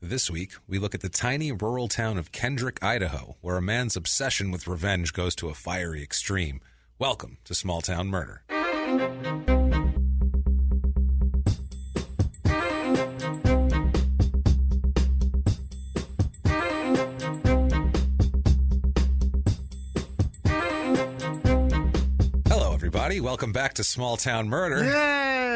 This week, we look at the tiny rural town of Kendrick, Idaho, where a man's obsession with revenge goes to a fiery extreme. Welcome to Small Town Murder. Hello, everybody. Welcome back to Small Town Murder. Yay!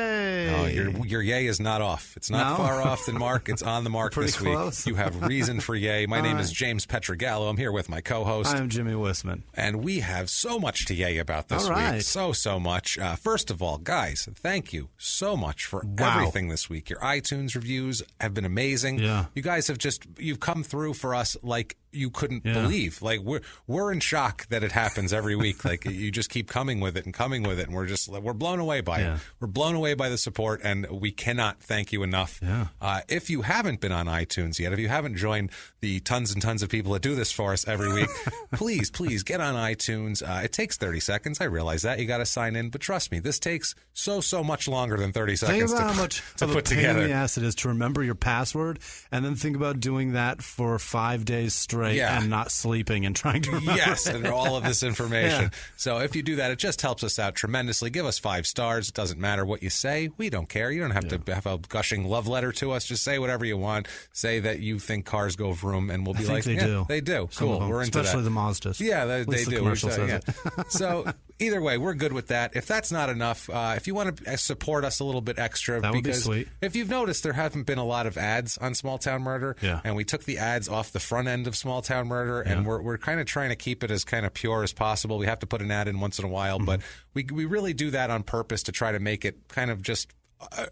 Oh, your yay is not off. It's not far off the mark. It's on the mark this week. Close. You have reason for yay. My name is James Pietragallo. I'm here with my co-host. I'm Jimmy Whisman. And we have so much to yay about this week. So much. First of all, guys, thank you so much for everything this week. Your iTunes reviews have been amazing. Yeah. You guys have you've come through for us like you couldn't believe. Like we're in shock that it happens every week. Like you just keep coming with it, and we're blown away by it. We're blown away by the support, and we cannot thank you enough. Yeah. If you haven't been on iTunes yet, if you haven't joined the tons and tons of people that do this for us every week, please get on iTunes. It takes 30 seconds. I realize that you got to sign in, but trust me, this takes so much longer than 30 seconds think about how much to of put a pain together. in the ass it is to remember your password, and then think about doing that for 5 days straight and not sleeping and trying to remember and all of this information. Yeah. So if you do that, it just helps us out tremendously. Give us 5 stars. It doesn't matter what you say. We don't care. You don't have to have a gushing love letter to us. Just say whatever you want. Say that you think cars go vroom, and we'll be like, they do. They do. Some Cool. of them, We're into especially that. the Mazdas. Yeah, they the do. Commercial says it. So either way, we're good with that. If that's not enough, if you want to support us a little bit extra, that would be because sweet. If you've noticed, there haven't been a lot of ads on Small Town Murder, and we took the ads off the front end of Small Town Murder, and we're kind of trying to keep it as kind of pure as possible. We have to put an ad in once in a while, but we really do that on purpose to try to make it kind of just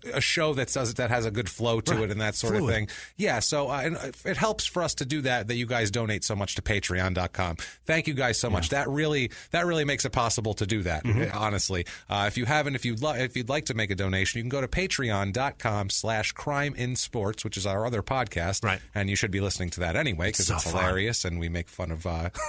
a show that has a good flow to it and that sort of thing. Yeah, so and it helps for us to do that you guys donate so much to patreon.com. Thank you guys so much. That really makes it possible to do that, honestly. If you'd like to make a donation, you can go to patreon.com/crimeinsports, which is our other podcast. Right. And you should be listening to that anyway because it's hilarious and we make fun of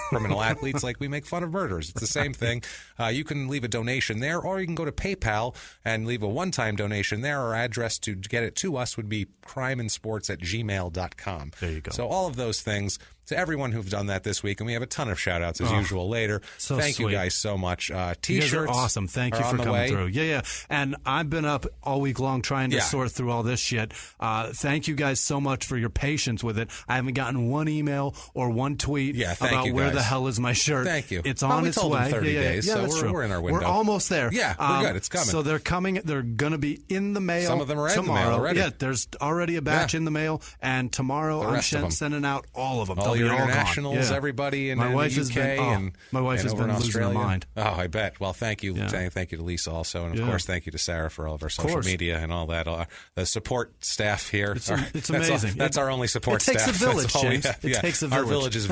criminal athletes like we make fun of murderers. It's the same thing. You can leave a donation there, or you can go to PayPal and leave a one-time donation there. Our address to get it to us would be crimeinsports@gmail.com. There you go. So all of those things to everyone who've done that this week, and we have a ton of shout-outs as usual later. So Thank sweet. you guys so much. T-shirts you guys are awesome. Thank you for coming through. Yeah. And I've been up all week long trying to sort through all this shit. Thank you guys so much for your patience with it. I haven't gotten one email or one tweet about where the hell is my shirt. Thank you. It's on its way. We told them 30 days, yeah, so that's true. we're in our window. We're almost there. Yeah, we're good. It's coming. So they're coming. They're going to be in the mail. Some of them are tomorrow. in the mail already. Yeah, there's already a batch in the mail, and tomorrow I'm sending out all of them. All your internationals, Yeah. everybody in my the wife UK my wife has been losing her mind. Oh, I bet. Well, thank you. Thank you to Lisa also, and of course, thank you to Sarah for all of our social media and all that. The support staff here. It's amazing. That's our only support staff. It takes a village, James. It takes a village. Our village is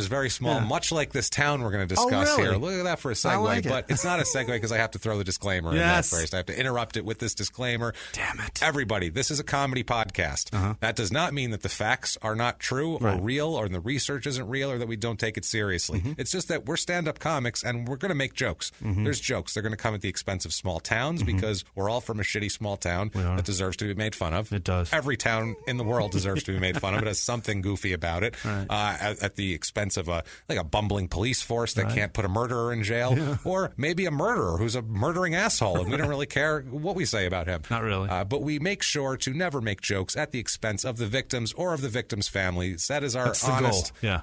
very small. Much like this town we're going to discuss here. Look at that for a segue, but it's not a segue because I have to throw the disclaimer in there first. I have to interrupt it with this disclaimer. Damn it. Everybody, this is a comedy podcast. That does not mean that the facts are not true or real, or the research isn't real, or that we don't take it seriously. It's just that we're stand-up comics and we're going to make jokes. There's jokes. They're going to come at the expense of small towns because we're all from a shitty small town that deserves to be made fun of. It does. Every town in the world deserves to be made fun of. It has something goofy about it at the expense of a bumbling police force that can't put a murderer in jail, or maybe a murderer who's a murdering asshole and we don't really care what we say about him. Not really. But we make sure to never make jokes at the expense of the victims or of the victims' families. That is our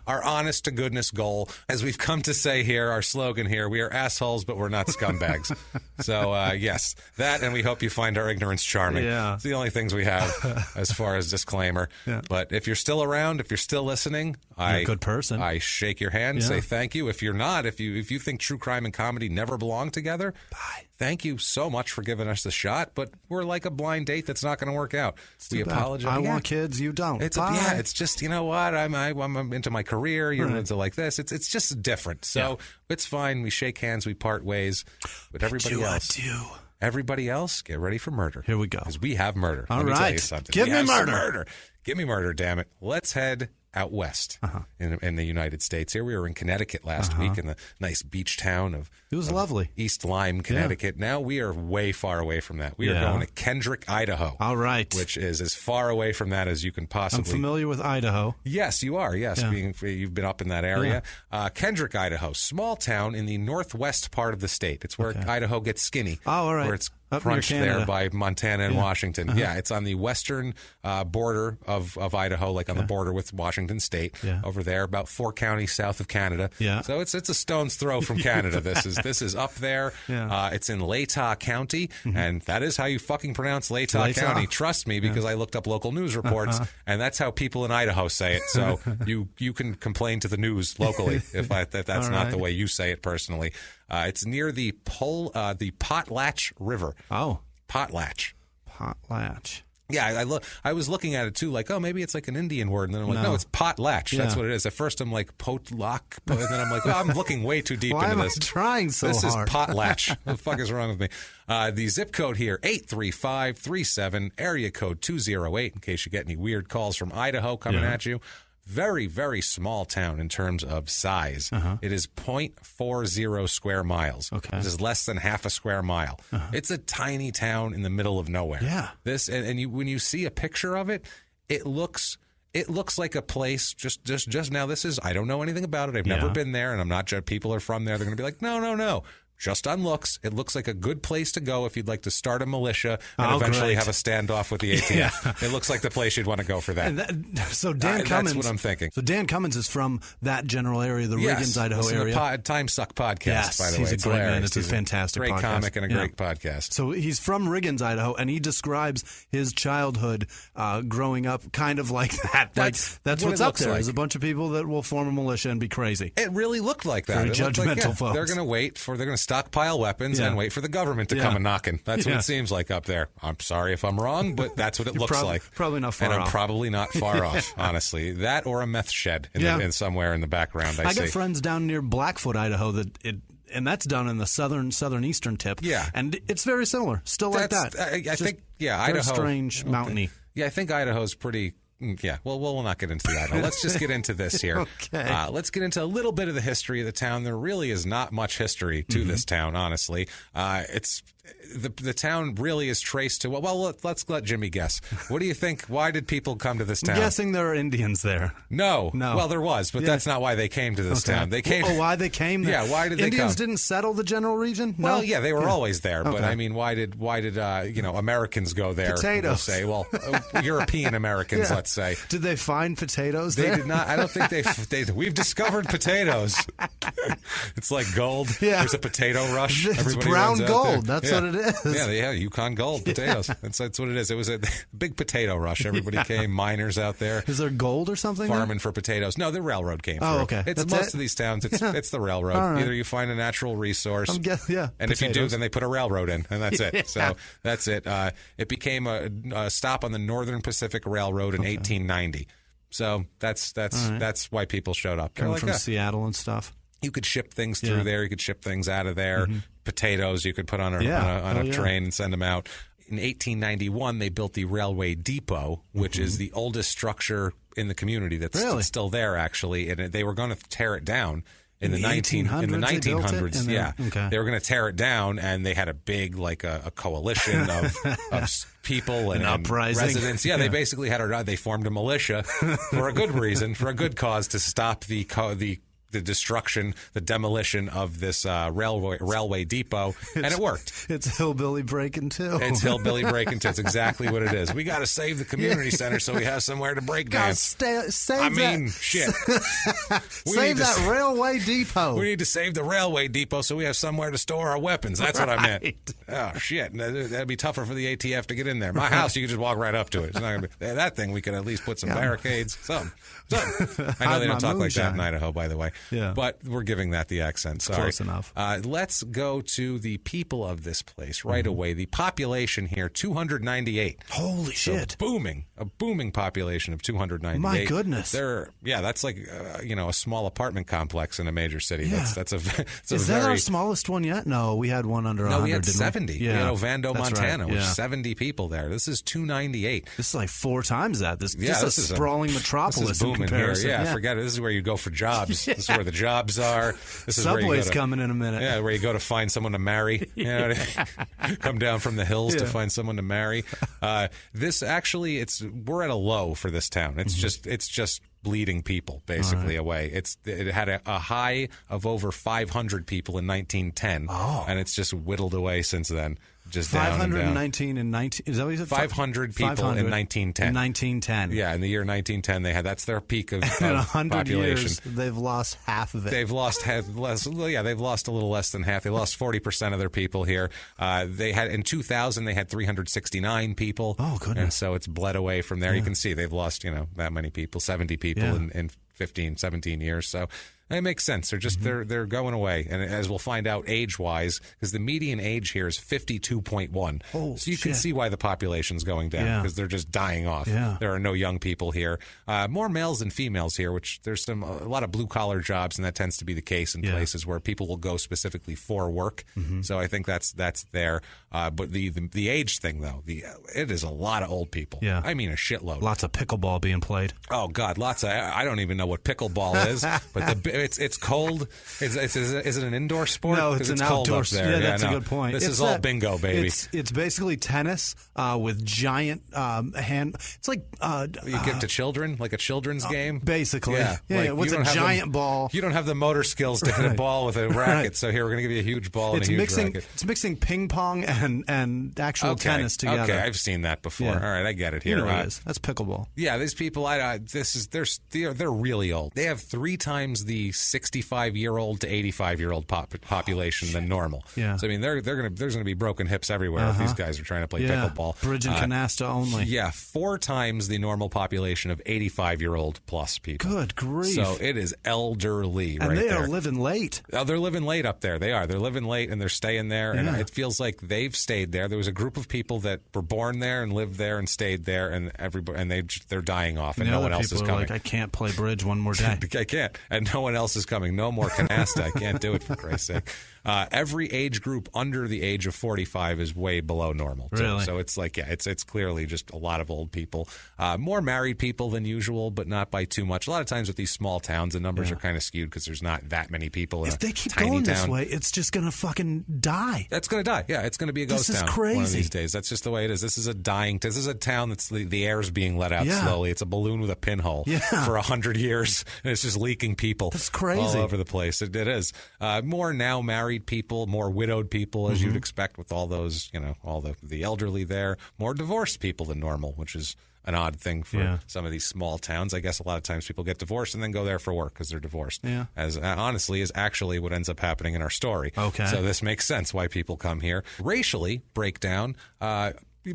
our honest to goodness goal. As we've come to say here, our slogan here, we are assholes, but we're not scumbags. So, yes, that, and we hope you find our ignorance charming. Yeah. It's the only things we have as far as disclaimer. Yeah. But if you're still around, if you're still listening, you're a good person. I shake your hand, say thank you. If you're not, if you think true crime and comedy never belong together, bye. Thank you so much for giving us the shot, but we're like a blind date that's not going to work out. We apologize. I want kids, you don't. It's just, you know what? I'm into my career. You're into like this. It's just different. So it's fine. We shake hands. We part ways. But everybody else, get ready for murder. Here we go. Because we have murder. All Let me right. tell you something. Give me murder. Give me murder, damn it. Let's head out west in the United States. Here we were in Connecticut last week in the nice beach town of it was lovely East Lyme, Connecticut. Now we are way far away from that. We are going to Kendrick, Idaho. All right. Which is as far away from that as you can possibly. I'm familiar with Idaho. Yes, you are. Yes, you've been up in that area. Kendrick, Idaho, small town in the northwest part of the state. It's where Idaho gets skinny. Oh, all right. Where it's crunched there by Montana and Washington. Yeah, it's on the western border of Idaho, like on the border with Washington State. Over there, about 4 counties south of Canada. So it's a stone's throw from Canada. This is up there. It's in Latah County, and that is how you fucking pronounce Latah County. Trust me, because I looked up local news reports, and that's how people in Idaho say it. So you can complain to the news locally if that's not the way you say it personally. It's near the Potlatch River. Oh, Potlatch. Yeah, I was looking at it too, like, oh, maybe it's like an Indian word, and then I'm like, no, it's potlatch. That's what it is. At first, I'm like potluck, and then I'm like, I'm looking way too deep into this. Why am I trying so hard? This is potlatch. What the fuck is wrong with me? The zip code here, 83537, area code 208, in case you get any weird calls from Idaho coming at you. Very, very small town in terms of size. It is 0.40 square miles. This is less than half a square mile. It's a tiny town in the middle of nowhere. This when you see a picture of it, it looks like a place just now. This is, I don't know anything about it. I've never been there, and I'm not sure people are from there. They're going to be like, no. Just on looks, it looks like a good place to go if you'd like to start a militia and eventually have a standoff with the ATF. It looks like the place you'd want to go for that. So Dan Cummins, that's what I'm thinking. So Dan Cummins is from that general area, the Riggins, Idaho area. Time Suck podcast, by the way. He's a great man. It's a fantastic great podcast. Comic and a great podcast. So he's from Riggins, Idaho, and he describes his childhood growing up kind of like that. That's what's up there. There's a bunch of people that will form a militia and be crazy. It really looked like that. Very judgmental folks. They're going to stockpile weapons and wait for the government to come and knocking. That's what it seems like up there. I'm sorry if I'm wrong, but that's what it looks like. Probably not far off. And I'm probably not far off, honestly. That or a meth shed in somewhere in the background, I see. got friends down near Blackfoot, Idaho, and that's down in the southeastern tip. Yeah. And it's very similar. Still like that. I think, Idaho. Very strange, mountainy. Yeah, I think Idaho's pretty... Yeah, well, we'll not get into that. Let's just get into this here. Let's get into a little bit of the history of the town. There really is not much history to this town, honestly. It's the town really is traced to, well, let's let Jimmy guess. What do you think? Why did people come to this town? I'm guessing there are Indians there. No. Well, there was, but that's not why they came to this town. They came. Why they came there? Yeah, why did they come? Indians didn't settle the general region? No? Well, yeah, they were always there, but I mean, why did Americans go there? Potatoes. Say, well, European Americans, let's say. Did they find potatoes there? They did not. I don't think we've discovered potatoes. It's like gold. Yeah. There's a potato rush. It's brown gold. That's what it is. Yeah, Yukon gold potatoes. That's what it is. It was a big potato rush. Everybody came, miners out there. Is there gold or something? Farming for potatoes. No, the railroad came through. Oh, okay. It's most of these towns. It's the railroad. Right. Either you find a natural resource, and potatoes. If you do, then they put a railroad in, and that's it. So that's it. It became a stop on the Northern Pacific Railroad in 1890. So that's why people showed up. Coming from Seattle and stuff. You could ship things through there. You could ship things out of there. Potatoes you could put on a train and send them out. In 1891, they built the railway depot, which is the oldest structure in the community that's still there, actually. And they were going to tear it down in the 1900s. They were going to tear it down, and they had a big a coalition of people and uprising residents. They basically they formed a militia for a good reason, for a good cause, to stop the destruction, the demolition of this railway depot, and it worked. It's hillbilly breaking too. It's hillbilly breaking too. It's exactly what it is. We got to save the community center so we have somewhere to break dance. Save save that railway depot. We need to save the railway depot so we have somewhere to store our weapons. That's what I meant. Oh shit, that'd be tougher for the ATF to get in there. My house, you could just walk right up to it. It's not gonna be that thing. We could at least put some barricades. Something. I know they don't talk like that in Idaho, by the way. Yeah. But we're giving that the accent. Sorry. Close enough. Let's go to the people of this place right away. The population here, 298. Holy shit. A booming population of 298. My goodness. That's like, a small apartment complex in a major city. Yeah. Is that our smallest one yet? No, we had one under 100. No, we had 70. Yeah. We had Ovando, Montana, right. with 70 people there. This is 298. This is like 4 times that. This is a sprawling metropolis this is booming in comparison. Here. Yeah, forget it. This is where you go for jobs. This is where the jobs are. This is Subway's where you go coming in a minute. Yeah, where you go to find someone to marry. You know, come down from the hills to find someone to marry. This actually, we're at a low for this town. It's just bleeding people basically away. It had a high of over 500 people in 1910, and it's just whittled away since then. Just 519 and 19. Is that what you said? 500 people 500 in 1910. In 1910. Yeah, in the year 1910, that's their peak of in 100 population. Years, they've lost half of it. They've lost less. Yeah, they've lost a little less than half. They lost 40% of their people here. They had in 2000 they had 369 people. Oh goodness! And so it's bled away from there. Yeah. You can see they've lost that many people, 70 people in 15, 17 years. So. It makes sense. They're just they're going away, and as we'll find out age-wise, because the median age here is 52.1. Oh, so you can see why the population's going down, because they're just dying off. Yeah. There are no young people here. More males than females here, which there's a lot of blue-collar jobs, and that tends to be the case in places where people will go specifically for work. So I think that's there. But the age thing, though, it is a lot of old people. Yeah. I mean, a shitload. Lots of pickleball being played. Oh God, lots of. I don't even know what pickleball is, but it's cold. Is it an indoor sport? No, it's an outdoor sport. Yeah, that's a good point. This is all bingo, baby. It's basically tennis with giant hand. It's like you give to children, like a children's game. Basically, yeah. Like, what's a giant ball? You don't have the motor skills to hit a ball with a racket, so here we're going to give you a huge ball and a huge racket. It's mixing ping pong and actual tennis together. Okay, I've seen that before. Yeah. All right, I get it here. You know what it is. That's pickleball. Yeah, these people. They're really old. They have 3 times the 65-year-old to 85-year-old population than normal. Yeah. So I mean, there's going to be broken hips everywhere if these guys are trying to play pickleball. Bridge and canasta only. Yeah, 4 times the normal population of 85-year-old plus people. Good grief! So it is elderly, and right they there. are living late. Oh, they're living late up there. They are. They're living late, and they're staying there. And it feels like they've stayed there. There was a group of people that were born there and lived there and stayed there, and they're dying off, and no one else is coming. Like, I can't play bridge one more day. I can't, and no one else is coming. No more canasta. I can't do it, for Christ's sake. Every age group under the age of 45 is way below normal. Really? So it's like, it's clearly just a lot of old people. More married people than usual, but not by too much. A lot of times with these small towns, the numbers are kind of skewed because there's not that many people. If they keep going this way, it's just going to fucking die. That's going to die. Yeah, it's going to be a ghost town. This is crazy. One of these days. That's just the way it is. This is a town that's the air's being let out slowly. It's a balloon with a pinhole for 100 years, and it's just leaking people. That's crazy. All over the place. It is. More now married people, more widowed people, as you'd expect with all those, all the elderly there. More divorced people than normal, which is an odd thing for some of these small towns. I guess a lot of times people get divorced and then go there for work because they're divorced. Yeah. As honestly is actually what ends up happening in our story. Okay. So this makes sense why people come here. Racially, breakdown.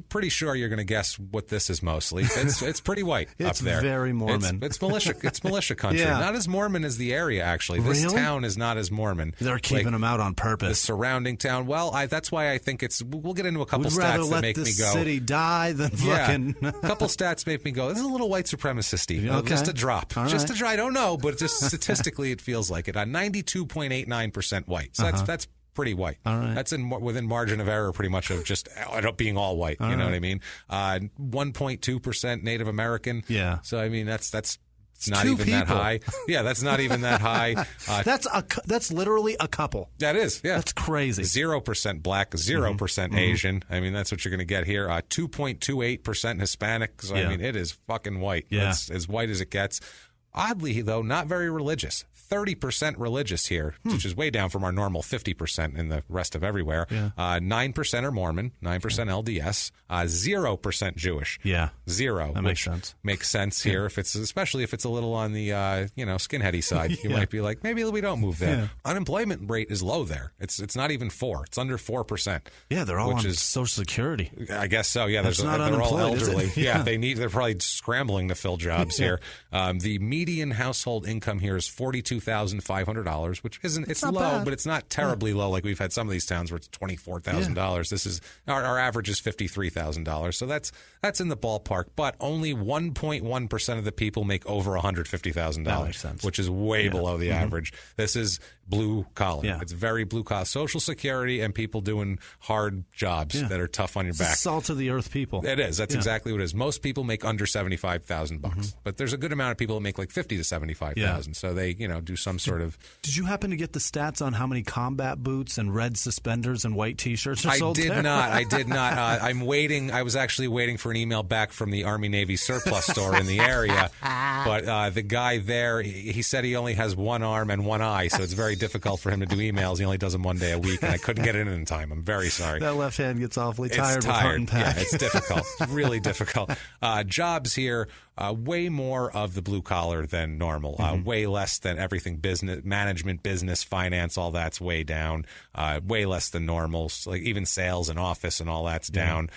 Pretty sure you're going to guess what this is mostly. It's pretty white up there. It's very Mormon. It's militia. It's militia country. Not as Mormon as the area, actually. This town is not as Mormon. They're keeping them out on purpose. The surrounding town. Well, that's why I think it's. We'll get into a couple stats that make me go. Would rather let the city die than fucking. A couple stats make me go. This is a little white supremacist-y. Okay. Just a drop. All just right. a drop. I don't know, but just statistically, it feels like it. 92.89% white. So that's pretty white. All right. That's within margin of error pretty much of just being all white. You know what I mean? 1.2% Native American. Yeah. So, I mean, that's not even that high. Yeah, that's not even that high. That's literally a couple. That is, yeah. That's crazy. 0% black, 0% Asian. I mean, that's what you're going to get here. 2.28% Hispanic. So, I mean, it is fucking white. Yeah. It's as white as it gets. Oddly, though, not very religious. 30% religious here, which is way down from our normal 50% in the rest of everywhere. Yeah. 9% are Mormon, 9% LDS, 0% Jewish. Yeah. 0. That makes sense. Makes sense here, especially if it's a little on the skinheady side. You might be like, maybe we don't move there. Yeah. Unemployment rate is low there. It's not even 4. It's under 4%. Yeah, they're all on Social Security. I guess so. Yeah, they're all elderly. Yeah, they're probably scrambling to fill jobs here. The median median household income here is $42,500, which it's low, bad. but it's not terribly low. Like we've had some of these towns where it's $24,000. This is our average is $53,000. So that's in the ballpark. But only 1.1% of the people make over $150,000, which is way below the average. This is blue collar. Yeah. It's very blue collar. Social Security and people doing hard jobs that are tough on your back. Salt of the earth people. It is. That's exactly what it is. Most people make under $75,000, but there's a good amount of people that make like $50,000 to $75,000. So they, do some sort of. Did you happen to get the stats on how many combat boots and red suspenders and white T-shirts are sold there? I did not. I'm waiting. I was actually waiting for an email back from the Army Navy surplus store in the area, but the guy there, he said he only has one arm and one eye, so it's very difficult for him to do emails. He only does them one day a week, and I couldn't get it in time. I'm very sorry. That left hand gets awfully tired. With heart and pack. Yeah, it's difficult. It's really difficult. Jobs here, way more of the blue collar than normal. Way less than everything business, management, business, finance, all that's way down. Way less than normal. Like even sales and office and all that's down.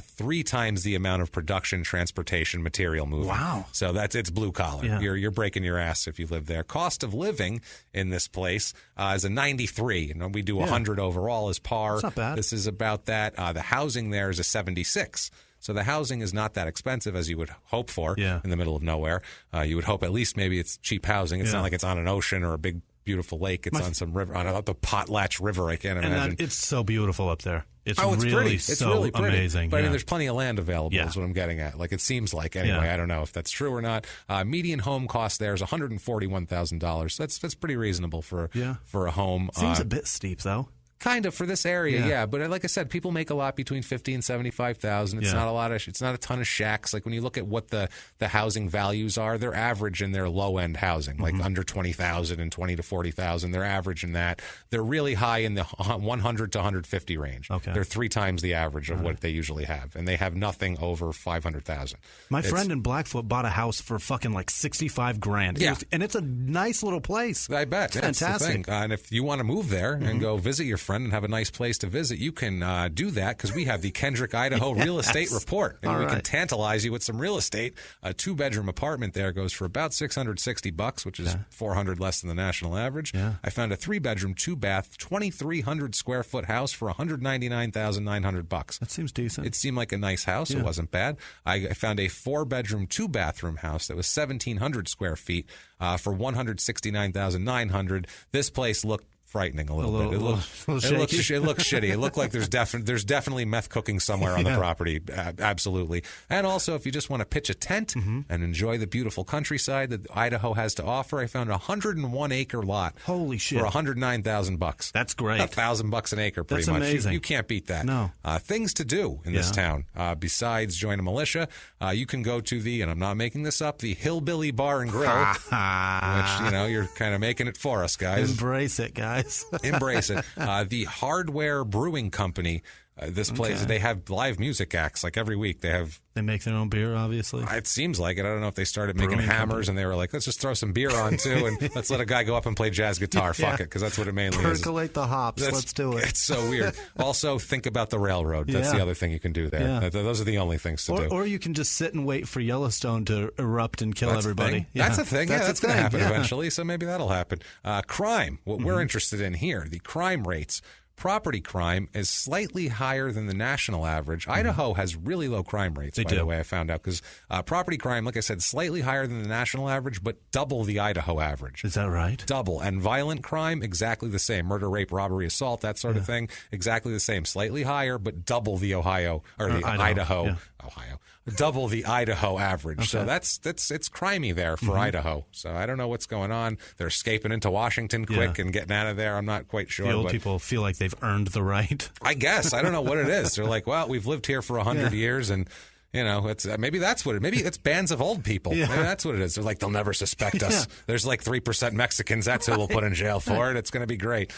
3 times the amount of production, transportation, material moving. Wow. So it's blue collar. Yeah. You're breaking your ass if you live there. Cost of living in this place is a 93. We do 100 overall as par. That's not bad. This is about that. The housing there is a 76. So the housing is not that expensive as you would hope for in the middle of nowhere. You would hope at least maybe it's cheap housing. It's not like it's on an ocean or a big, beautiful lake. It's on some river, on the Potlatch River. I can't imagine. And it's so beautiful up there. It's really pretty. It's so really pretty. Amazing. But I mean, there's plenty of land available is what I'm getting at. Like it seems like anyway. I don't know if that's true or not. Median home cost there is $141,000. So that's pretty reasonable for a home. Seems a bit steep though. Kind of for this area, but like I said, people make a lot between $50,000 and $75,000. It's not a lot of. It's not a ton of shacks. Like when you look at what the housing values are, they're average in their low end housing, like under $20,000 and $20,000 to $40,000. They're average in that. They're really high in the 100 to 150 range. Okay. They're 3 times the average of what they usually have, and they have nothing over $500,000. My friend in Blackfoot bought a house for fucking like $65,000. Yeah, and it's a nice little place. I bet. It's fantastic. And if you want to move there and go visit your friend and have a nice place to visit, you can do that because we have the Kendrick, Idaho real estate report. And we can tantalize you with some real estate. A 2-bedroom apartment there goes for about $660, which is $400 less than the national average. Yeah. I found a 3-bedroom, 2-bath, 2,300 square foot house for $199,900. That seems decent. It seemed like a nice house. It wasn't bad. I found a 4-bedroom, 2-bathroom house that was 1,700 square feet for $169,900. This place looked frightening a little bit. It looked shitty. It looked like there's definitely meth cooking somewhere on the property. Absolutely. And also, if you just want to pitch a tent and enjoy the beautiful countryside that Idaho has to offer, I found a 101-acre lot. Holy shit! For $109,000. That's great. $1,000 an acre, pretty That's much. Amazing. You can't beat that. No. Things to do in this town besides join a militia. You can go to and I'm not making this up, the Hillbilly Bar and Grill, which you're kind of making it for us, guys. Embrace it, guys. Embrace it. The Hardware Brewing Company. This place, they have live music acts like every week. They make their own beer, obviously. It seems like it. I don't know if they started making hammers and they were like, let's just throw some beer on too and let's let a guy go up and play jazz guitar. Fuck it, because that's what it mainly is. Percolate the hops. Let's do it. It's so weird. Also, think about the railroad. That's the other thing you can do there. Yeah. Those are the only things to do. Or you can just sit and wait for Yellowstone to erupt and kill everybody. That's a thing. That's going to happen eventually, so maybe that'll happen. Crime, what we're interested in here, the crime rates. Property crime is slightly higher than the national average. Idaho has really low crime rates, by the way, I found out. Because property crime, like I said, slightly higher than the national average, but double the Idaho average. Is that right? Double. And violent crime, exactly the same. Murder, rape, robbery, assault, that sort of thing, exactly the same. Slightly higher, but double the Idaho. Yeah. Double the Idaho average. Okay. So it's crimey there for Idaho. So I don't know what's going on. They're escaping into Washington quick and getting out of there. I'm not quite sure. The old people feel like they've earned the right. I guess. I don't know what it is. They're like, well, we've lived here for 100 years and it's maybe that's what it. Maybe it's bands of old people. Yeah. Maybe that's what it is. They're like, they'll never suspect us. There's like 3% Mexicans. That's who we'll put in jail for it. It's going to be great.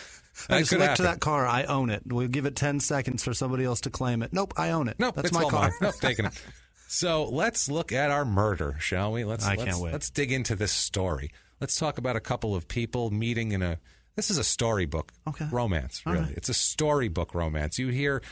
I just look to that car. I own it. We'll give it 10 seconds for somebody else to claim it. Nope, I own it. Nope, that's my car. Mine. Nope, taking it. So let's look at our murder, shall we? I can't wait. Let's dig into this story. Let's talk about a couple of people meeting in a This is a storybook romance, really. Right. It's a storybook romance. You hear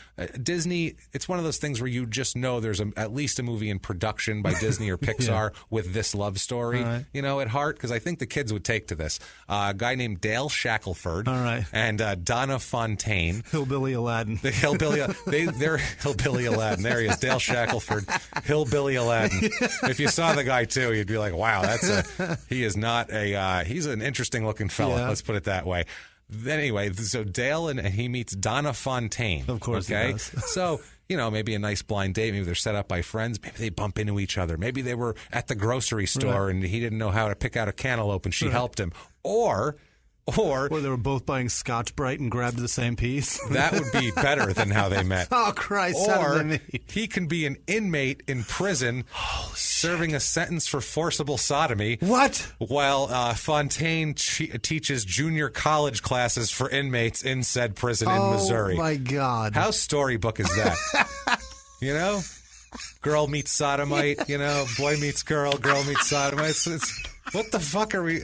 Disney, it's one of those things where you just know there's at least a movie in production by Disney or Pixar with this love story, at heart, because I think the kids would take to this. A guy named Dale Shackelford and Donna Fontaine. Hillbilly Aladdin. They're Hillbilly Aladdin. There he is, Dale Shackelford, Hillbilly Aladdin. If you saw the guy, too, you'd be like, wow, he's an interesting-looking fella, let's put it that way. Anyway, so Dale and he meets Donna Fontaine. Of course, he does. So, maybe a nice blind date. Maybe they're set up by friends. Maybe they bump into each other. Maybe they were at the grocery store and he didn't know how to pick out a cantaloupe and she helped him. Or they were both buying Scotch Brite and grabbed the same piece. That would be better than how they met. Oh, Christ. Or he can be an inmate in prison serving a sentence for forcible sodomy. What? While Fontaine teaches junior college classes for inmates in said prison in Missouri. Oh, my God. How storybook is that? Girl meets sodomite, boy meets girl meets sodomite. It's what the fuck are we...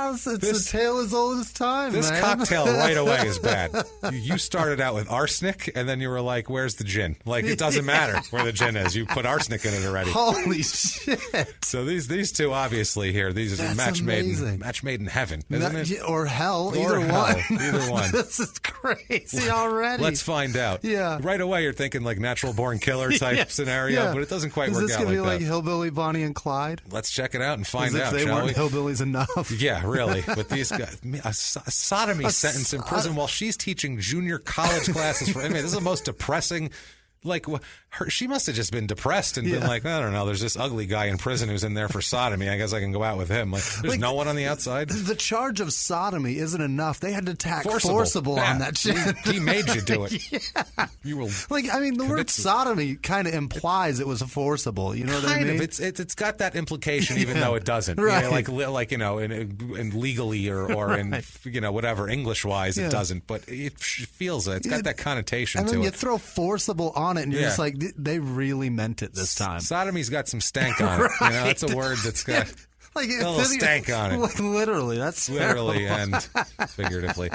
It's a tale as old as time, This man. cocktail right away is bad. You started out with arsenic, and then you were like, where's the gin? Like, it doesn't matter where the gin is. You put arsenic in it already. Holy shit. So these two, obviously, here, these are match made in heaven, isn't it? Or hell, either one. Either one. This is crazy already. Let's find out. Yeah. Right away, you're thinking like natural born killer type scenario, but it doesn't quite work out like that. Is this going to be like Hillbilly Bonnie and Clyde? Let's check it out and find out, they shall we? weren't hillbillies enough. Yeah, really. With these guys, a sodomy sentence in prison while she's teaching junior college classes for inmates. This is the most depressing. Like, she must have just been depressed and been like, I don't know, there's this ugly guy in prison who's in there for sodomy. I guess I can go out with him. Like, there's no one on the outside. The charge of sodomy isn't enough. They had to tack forcible on that shit. He made you do it. You will the word sodomy kind of implies it was forcible. You know what I mean? It's got that implication, even though it doesn't. Right. In legally or in whatever English wise, it doesn't. But it feels it. It's got that connotation to it. And then you throw forcible on it, and you're just like, they really meant it this time. Sodomy's got some stank on it. That's a word that's got a little stank on it. Like literally, that's literally and figuratively.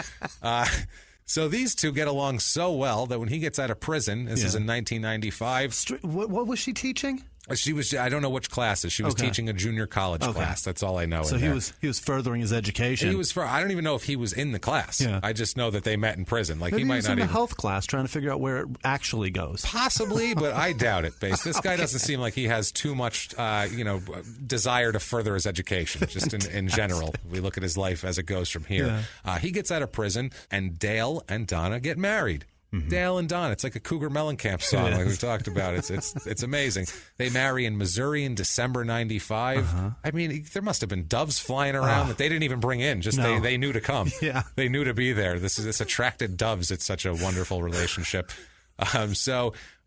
So these two get along so well that when he gets out of prison, this is in 1995. What was she teaching? She was. I don't know which classes. She was teaching a junior college class. That's all I know. So he was furthering his education. I don't even know if he was in the class. Yeah. I just know that they met in prison. Like Maybe he might was not in even a health class trying to figure out where it actually goes. Possibly, but I doubt it. This guy doesn't seem like he has too much, desire to further his education. Just in general, we look at his life as it goes from here. Yeah. He gets out of prison, and Dale and Donna get married. Mm-hmm. Dale and Don. It's like a Cougar Mellencamp song, like we talked about. It's amazing. They marry in Missouri in December '95. I mean, there must have been doves flying around that they didn't even bring in. Just they knew to come. Yeah, they knew to be there. This attracted doves. It's such a wonderful relationship.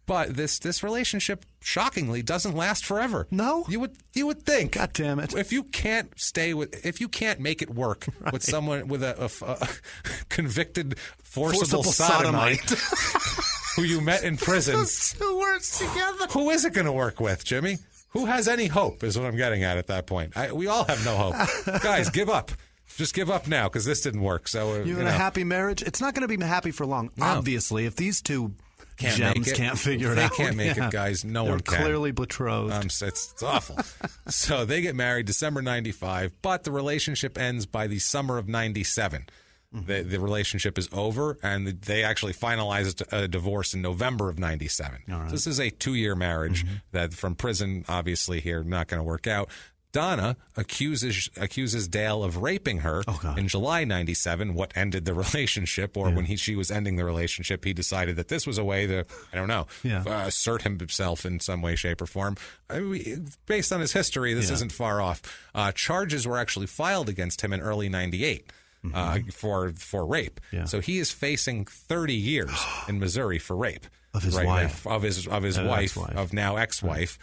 But this relationship, shockingly, doesn't last forever. No, you would think. God damn it! If you can't make it work with someone with a convicted forcible sodomite who you met in prison, those two words together. Who is it going to work with, Jimmy? Who has any hope? Is what I'm getting at that point. We all have no hope. Guys, give up. Just give up now because this didn't work. So you in a happy marriage? It's not going to be happy for long. No. Obviously, if these two gems can't figure it out. They can't make it, guys. No one can. They're clearly betrothed. It's awful. So they get married December 95, but the relationship ends by the summer of 97. Mm-hmm. The relationship is over, and they actually finalized a divorce in November of 97. Right. So this is a 2-year marriage that from prison, obviously here, not going to work out. Donna accuses Dale of raping her in July 97, what ended the relationship, or when she was ending the relationship, he decided that this was a way to, assert himself in some way, shape, or form. Based on his history, this isn't far off. Charges were actually filed against him in early 98. For rape. Yeah. So he is facing 30 years in Missouri for rape. Of his wife. Of his wife, of now ex-wife.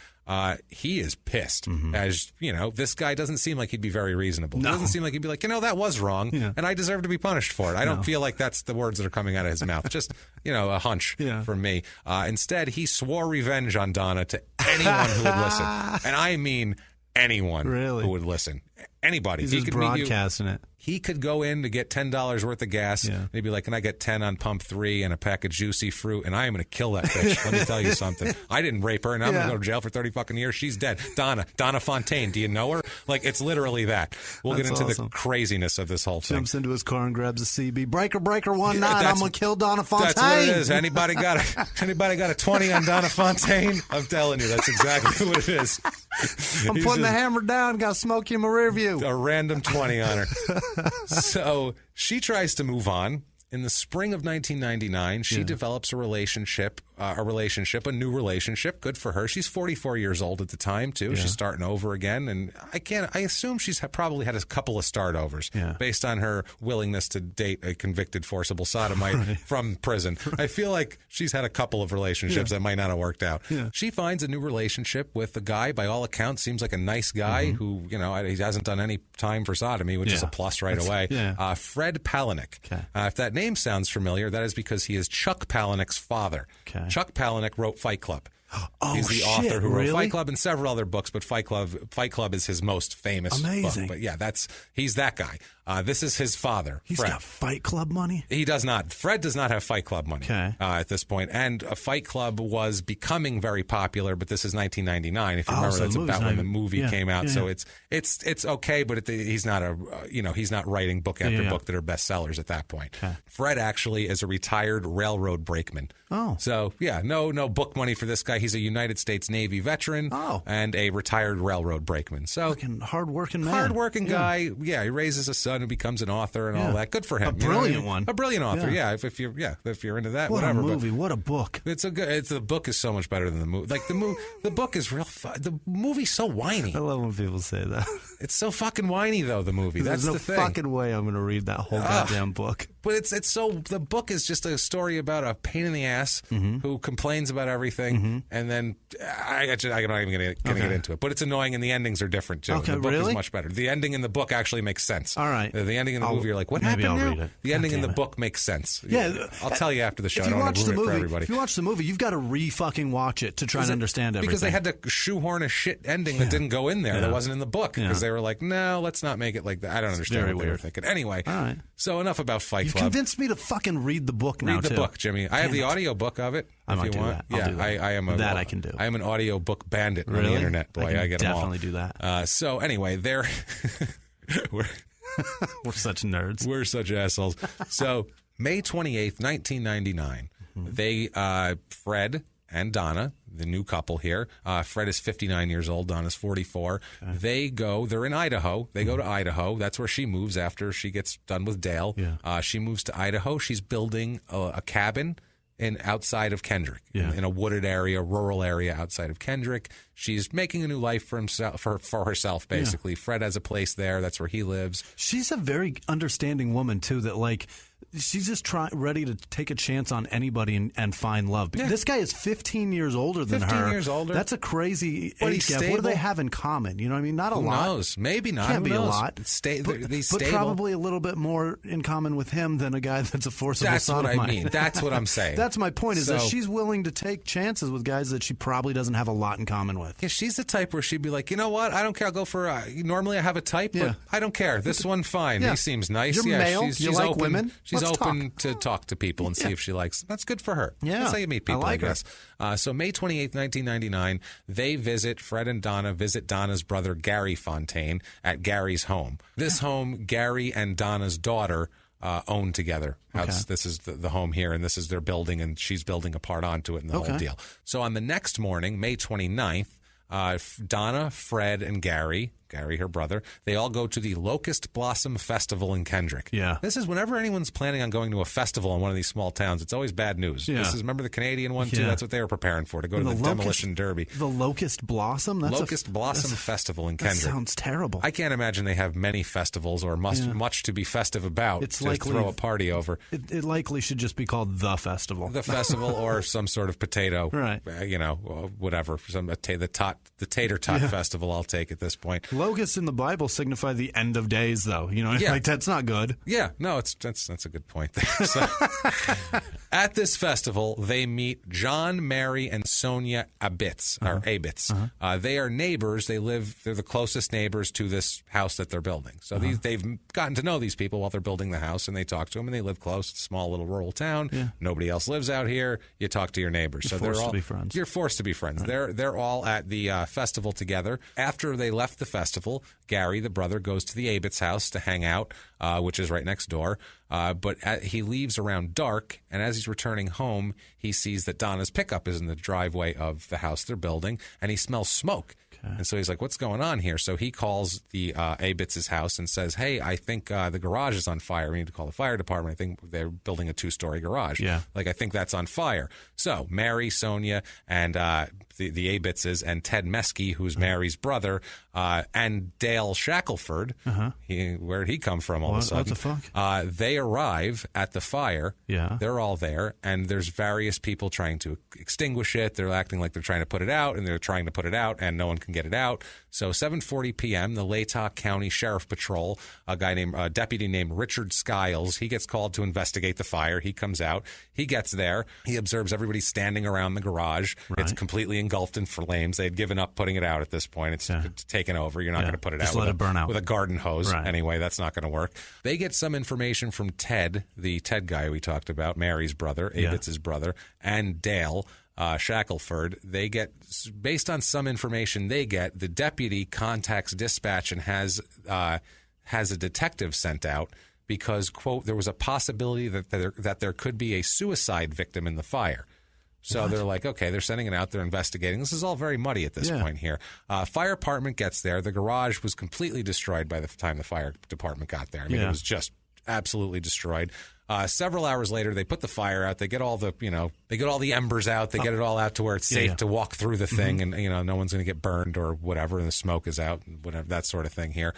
He is pissed. As this guy doesn't seem like he'd be very reasonable. No. He doesn't seem like he'd be like, that was wrong, and I deserve to be punished for it. I don't feel like that's the words that are coming out of his mouth. Just, a hunch from me. Instead, he swore revenge on Donna to anyone who would listen. And I mean anyone who would listen. anybody. He's just broadcasting it. He could go in to get $10 worth of gas. Yeah. They'd be like, can I get 10 on pump 3 and a pack of juicy fruit? And I am going to kill that bitch. Let me tell you something. I didn't rape her, and I'm going to go to jail for 30 fucking years. She's dead. Donna Fontaine. Do you know her? Like, it's literally that. We'll get into the craziness of this whole thing. Jumps into his car and grabs a CB. Breaker 19. I'm going to kill Donna Fontaine. That's what it is. Anybody got a 20 on Donna Fontaine? I'm telling you, that's exactly what it is. I'm putting the hammer down. Got to smoke you in my rear view. A random 20 on her. So she tries to move on. In the spring of 1999, she develops a new relationship. Good for her. She's 44 years old at the time, too. Yeah. She's starting over again. And I assume she's probably had a couple of startovers based on her willingness to date a convicted forcible sodomite from prison. I feel like she's had a couple of relationships that might not have worked out. Yeah. She finds a new relationship with a guy, by all accounts, seems like a nice guy who, he hasn't done any time for sodomy, which is a plus right away. Yeah. Fred Palahniuk. Okay. If that name sounds familiar, that is because he is Chuck Palahniuk's father. Okay. Chuck Palahniuk wrote Fight Club. He's the author who wrote Fight Club and several other books, but Fight Club is his most famous book. But yeah, he's that guy. This is his father, He's Fred. Got Fight Club money? He does not. Fred does not have Fight Club money at this point. And Fight Club was becoming very popular, but this is 1999. If you remember, that's about when the movie came out. So it's okay, but he's not he's not writing book after book that are bestsellers at that point. Okay. Fred actually is a retired railroad brakeman. Oh. So no book money for this guy. He's a United States Navy veteran and a retired railroad brakeman. So fucking hardworking man. Hardworking guy. Yeah, he raises a son who becomes an author and all that. Good for him. A brilliant one. A brilliant author. Yeah. If you're into that, what whatever. What a movie. What a book. The book is so much better than the movie. Like the book is real. The movie's so whiny. I love when people say that. It's so fucking whiny though. The movie. That's the thing. There's no fucking way I'm going to read that whole goddamn book. But it's so. The book is just a story about a pain in the ass who complains about everything, and then I'm not even going to get into it. But it's annoying, and the endings are different too. Okay, the book is much better. The ending in the book actually makes sense. All right. The ending in the movie, you're like, what happened now? Read it. The ending in the book makes sense. Yeah, I'll tell you after the show. I don't want to ruin it for everybody. If you watch the movie, you've got to fucking watch it to try and understand everything. Because they had to shoehorn a shit ending that didn't go in there that wasn't in the book because they were like, no, let's not make it like that. I don't understand what they were thinking. Anyway, all right. So enough about Fight Club. You convinced me to fucking read the book now. Read the book, Jimmy. I have the audio book of it. If you want, I am I can do. I am an audio book bandit on the internet. Boy, I get them all. Definitely do that. So anyway, we're such nerds. We're such assholes. So May 28th, 1999, they Fred and Donna, the new couple here. Fred is 59 years old. Donna's 44. Okay. They're in Idaho. They go to Idaho. That's where she moves after she gets done with Dale. Yeah. She moves to Idaho. She's building a cabin outside of Kendrick, in a wooded area, rural area outside of Kendrick. She's making a new life for herself, basically. Yeah. Fred has a place there. That's where he lives. She's a very understanding woman, too, that, like, she's just ready to take a chance on anybody and find love. Yeah. This guy is 15 years older than her. 15 years older. That's a crazy age gap. What do they have in common? You know what I mean? Not a lot. Who knows? Maybe not. Can't be a lot. But probably a little bit more in common with him than a guy that's a forcible sodomite. That's what I mean. That's what I'm saying. That's my point, is that she's willing to take chances with guys that she probably doesn't have a lot in common with. Yeah, she's the type where she'd be like, you know what? I don't care. I'll go for normally I have a type, but I don't care. This one, fine. He seems nice. You're male. She's like open. Women. She's open to talk to people and see if she likes them. That's good for her. Yeah. That's how you meet people, I guess. So May 28th, 1999, Fred and Donna visit Donna's brother, Gary Fontaine, at Gary's home. This home, Gary and Donna's daughter own together. This is the home here, and this is their building, and she's building a part onto it and the whole deal. So on the next morning, May 29th, Donna, Fred, and Gary, her brother, they all go to the Locust Blossom Festival in Kendrick. Yeah. This is whenever anyone's planning on going to a festival in one of these small towns, it's always bad news. Yeah. Remember the Canadian one, too? That's what they were preparing for, to go to the Demolition Derby. The Locust Blossom? Locust Blossom Festival in Kendrick. That sounds terrible. I can't imagine they have many festivals or much to be festive about to throw a party over. It likely should just be called The Festival. The Festival or some sort of potato, whatever. The Tater Tot Festival, I'll take at this point. Locusts in the Bible signify the end of days, though. Like that's not good. Yeah, no, that's a good point there. So, At this festival, they meet John, Mary, and Sonia Abitz, or Abitz. They are neighbors. They're the closest neighbors to this house that they're building. So they've gotten to know these people while they're building the house, and they talk to them, and they live close. It's a small little rural town. Yeah. Nobody else lives out here. You talk to your neighbors. You're forced to be friends. You're forced to be friends. Right. They're all at the festival together. After they left the festival, Gary, the brother, goes to the Abitz house to hang out, which is right next door. But he leaves around dark, and as he's returning home, he sees that Donna's pickup is in the driveway of the house they're building, and he smells smoke. Okay. And so he's like, what's going on here? So he calls the Abitz's house and says, hey, I think the garage is on fire. We need to call the fire department. I think they're building a 2-story garage. Yeah. Like, I think that's on fire. So Mary, Sonia, and the Abitzes, and Ted Meskey, who's Mary's brother, and Dale Shackelford, where'd he come from all of a sudden? What the fuck? They arrive at the fire. Yeah. They're all there, and there's various people trying to extinguish it. They're acting like they're trying to put it out, and they're trying to put it out, and no one can get it out. So 7:40 p.m., the Latah County Sheriff Patrol, a deputy named Richard Skiles, he gets called to investigate the fire. He comes out. He gets there. He observes everybody standing around the garage. Right. It's completely engulfed in flames. They had given up putting it out at this point. It's taken over. You're not going to put it out. Let it burn out with a garden hose. Right. Anyway, that's not going to work. They get some information from Ted, the Ted guy we talked about, Mary's brother, Abitz's brother, and Dale Shackelford. They get, based on some information they get, the deputy contacts dispatch and has a detective sent out because, quote, there was a possibility that there could be a suicide victim in the fire. So they're like, okay, they're sending it out. They're investigating. This is all very muddy at this point here. Fire department gets there. The garage was completely destroyed by the time the fire department got there. I mean, it was just absolutely destroyed. Several hours later, they put the fire out. They get all the, they get all the embers out. They get it all out to where it's safe to walk through the thing, and no one's going to get burned or whatever, and the smoke is out, whatever, that sort of thing here.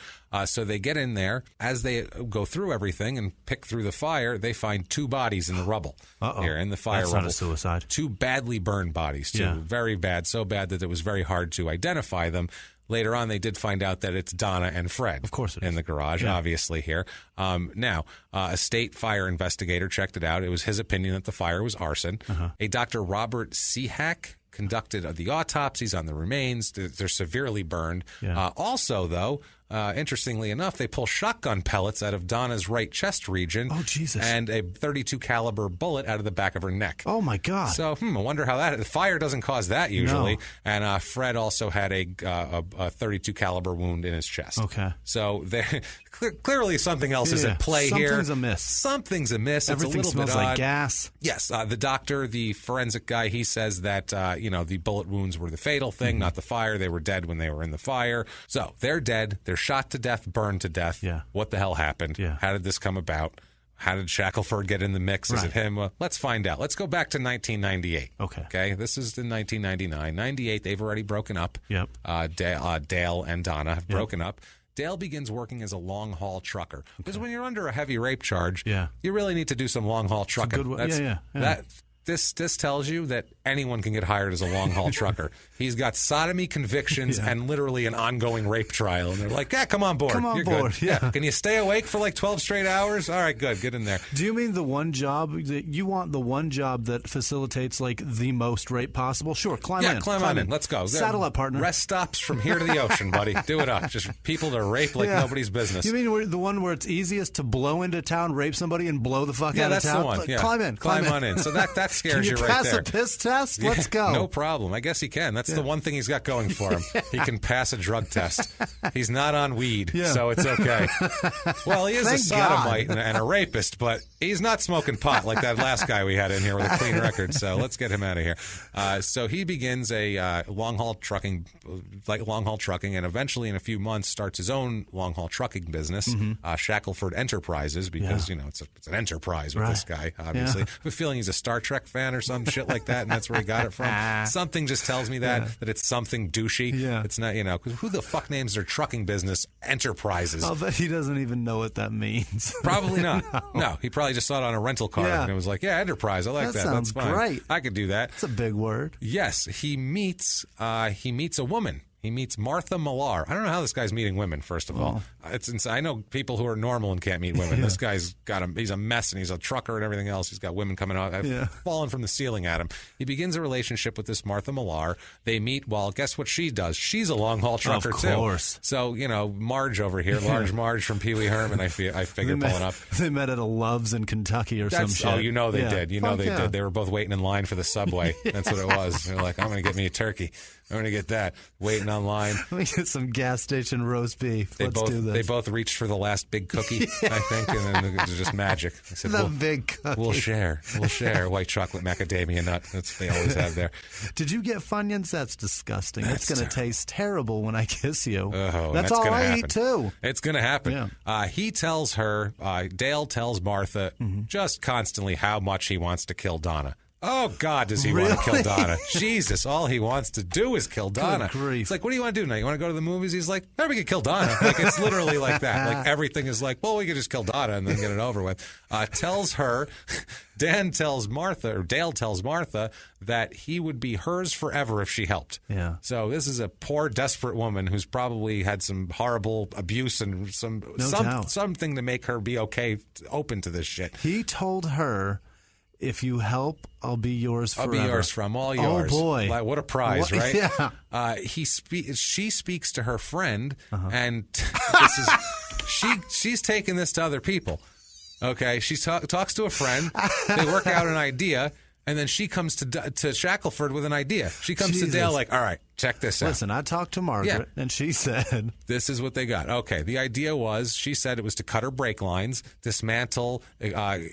So they get in there. As they go through everything and pick through the fire, they find 2 bodies in the rubble here in the fire rubble. That's not a suicide. 2 badly burned bodies, too. Yeah. Very bad, so bad that it was very hard to identify them. Later on, they did find out that it's Donna and Fred. Of course it is. In the garage, obviously, here. Now, a state fire investigator checked it out. It was his opinion that the fire was arson. A Dr. Robert Sehack conducted the autopsies on the remains. They're severely burned. Yeah. Also, though, interestingly enough, they pull shotgun pellets out of Donna's right chest region. Oh, Jesus. And a .32 caliber bullet out of the back of her neck. Oh, my God. So, I wonder how that... The fire doesn't cause that usually. No. And Fred also had a .32 caliber wound in his chest. Okay. So, clearly something else is at play here. Something's amiss. Something's amiss. Everything it's a little smells bit like odd. gas. Yes. The doctor, the forensic guy, he says that, the bullet wounds were the fatal thing, not the fire. They were dead when they were in the fire. So, they're dead. They're shot to death, burned to death. Yeah. What the hell happened? Yeah. How did this come about? How did Shackelford get in the mix? Is it him? Well, let's find out. Let's go back to 1998. Okay. This is in 1999. 98, they've already broken up. Yep. Dale and Donna have broken up. Dale begins working as a long-haul trucker. Because when you're under a heavy rape charge, you really need to do some long-haul trucking. This tells you that anyone can get hired as a long-haul trucker. He's got sodomy convictions and literally an ongoing rape trial. And they're like, come on board. Come on You're board. Good. Yeah. Can you stay awake for like 12 straight hours? All right, good. Get in there. Do you mean the one job that you want, the one job that facilitates like the most rape possible? Sure, climb in. Yeah, climb on in. Let's go. Saddle up, partner. Rest stops from here to the ocean, buddy. Do it up. Just people to rape like nobody's business. You mean the one where it's easiest to blow into town, rape somebody, and blow the fuck out of town? Yeah, that's the one. Yeah. Climb in. Climb on in. So that scares you right there. Can you pass a piss test? Let's go. No problem. I guess he can. That's the one thing he's got going for him. He can pass a drug test. He's not on weed, so it's okay. Well, he is a sodomite and a rapist, but he's not smoking pot like that last guy we had in here with a clean record. So let's get him out of here. So he begins a long-haul trucking, and eventually in a few months starts his own long-haul trucking business, Shackelford Enterprises, because it's an enterprise with this guy, obviously. I have a feeling he's a Star Trek fan or some shit like that, and that's where he got it from. Something just tells me that it's something douchey. Yeah. It's not, because who the fuck names their trucking business Enterprises? I'll bet he doesn't even know what that means. Probably not. No, he probably just saw it on a rental car and it was like, Enterprise, I like that. Sounds That's fine. Great. I could do that. That's a big word. Yes, he meets a woman He meets Martha Millar. I don't know how this guy's meeting women, first of all. I know people who are normal and can't meet women. This guy's he's a mess, and he's a trucker and everything else. He's got women coming out. I've fallen from the ceiling at him. He begins a relationship with this Martha Millar. They meet. Well, guess what she does? She's a long-haul trucker, too. Of course. So, Marge over here, Large Marge from Pee Wee Herman, I figure pulling up. They met at a Love's in Kentucky or some shit. Oh, they did. They did. They were both waiting in line for the Subway. That's what it was. They're like, I'm going to get me a turkey. I'm going to get that. Waiting online. Let me get some gas station roast beef. Let's do this. They both reached for the last big cookie, I think, and then it was just magic. I said, big cookie. We'll share. White chocolate macadamia nut. That's what they always have there. Did you get Funyuns? That's disgusting. It's going to taste terrible when I kiss you. That's all I happen. Eat, too. It's going to happen. Yeah. He tells her, Dale tells Martha just constantly how much he wants to kill Donna. Oh, God, does he want to kill Donna? Jesus, all he wants to do is kill Donna. Good grief. It's like, what do you want to do now? You want to go to the movies? He's like, maybe we could kill Donna. Like, it's literally like that. Like, everything is like, well, we could just kill Donna and then get it over with. Tells her, Dale tells Martha that he would be hers forever if she helped. Yeah. So this is a poor, desperate woman who's probably had some horrible abuse and something to make her be open to this shit. He told her, if you help, I'll be yours forever. I'll be yours from all yours. Oh, boy. Like, what a prize, right? Yeah. She speaks to her friend, and she's taking this to other people. Okay, she talks to a friend. They work out an idea, and then she comes to Shackelford with an idea. She comes to Dale like, all right, check this out. Listen, I talked to Margaret, and she said... This is what they got. Okay, the idea was, she said it was to cut her brake lines, dismantle,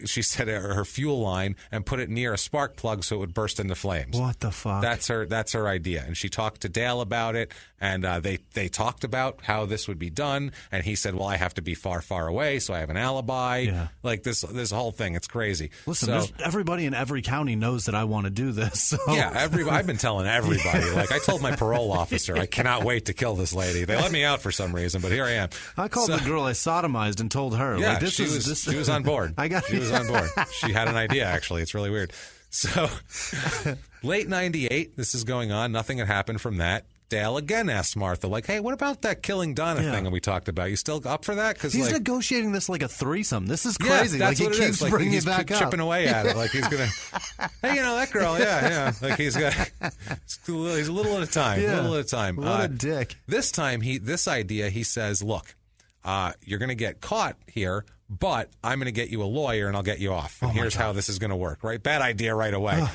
she said her fuel line, and put it near a spark plug so it would burst into flames. What the fuck? That's her idea. And she talked to Dale about it, and they talked about how this would be done, and he said, well, I have to be far, far away, so I have an alibi. Yeah. Like, this whole thing, it's crazy. Listen, everybody in every county knows that I want to do this. So. Yeah, I've been telling everybody. Like, I told my parole officer, I cannot wait to kill this lady. They let me out for some reason, but here I am. I called the girl I sodomized and told her. Yeah, like, she was on board. She was on board. She had an idea, actually. It's really weird. So, late 98, this is going on. Nothing had happened from that. Dale again asks Martha, like, hey, what about that killing Donna thing that we talked about? You still up for that? Because he's negotiating this like a threesome. This is crazy. Yeah, that's like, what he keeps bringing it back up. Chipping away at it. Like, he's going to, hey, that girl, yeah. Like, he's a little at a time. Yeah. A little at a time. What a dick. This time, this idea, he says, look, you're going to get caught here, but I'm going to get you a lawyer and I'll get you off. And here's how this is going to work, right? Bad idea right away.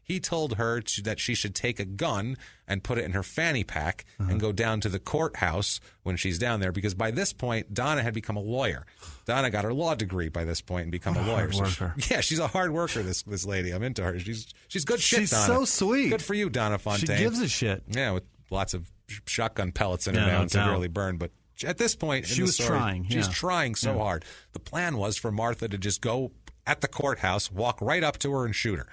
He told her that she should take a gun and put it in her fanny pack and go down to the courthouse when she's down there, because by this point, Donna had become a lawyer. Donna got her law degree by this point and become a lawyer. She's a hard worker, this lady. I'm into her. She's good shit, Donna. She's so sweet. Good for you, Donna Fontaine. She gives a shit. Yeah, with lots of shotgun pellets in her now and severely burned, but at this point, she was trying. She's trying so hard. The plan was for Martha to just go at the courthouse, walk right up to her, and shoot her.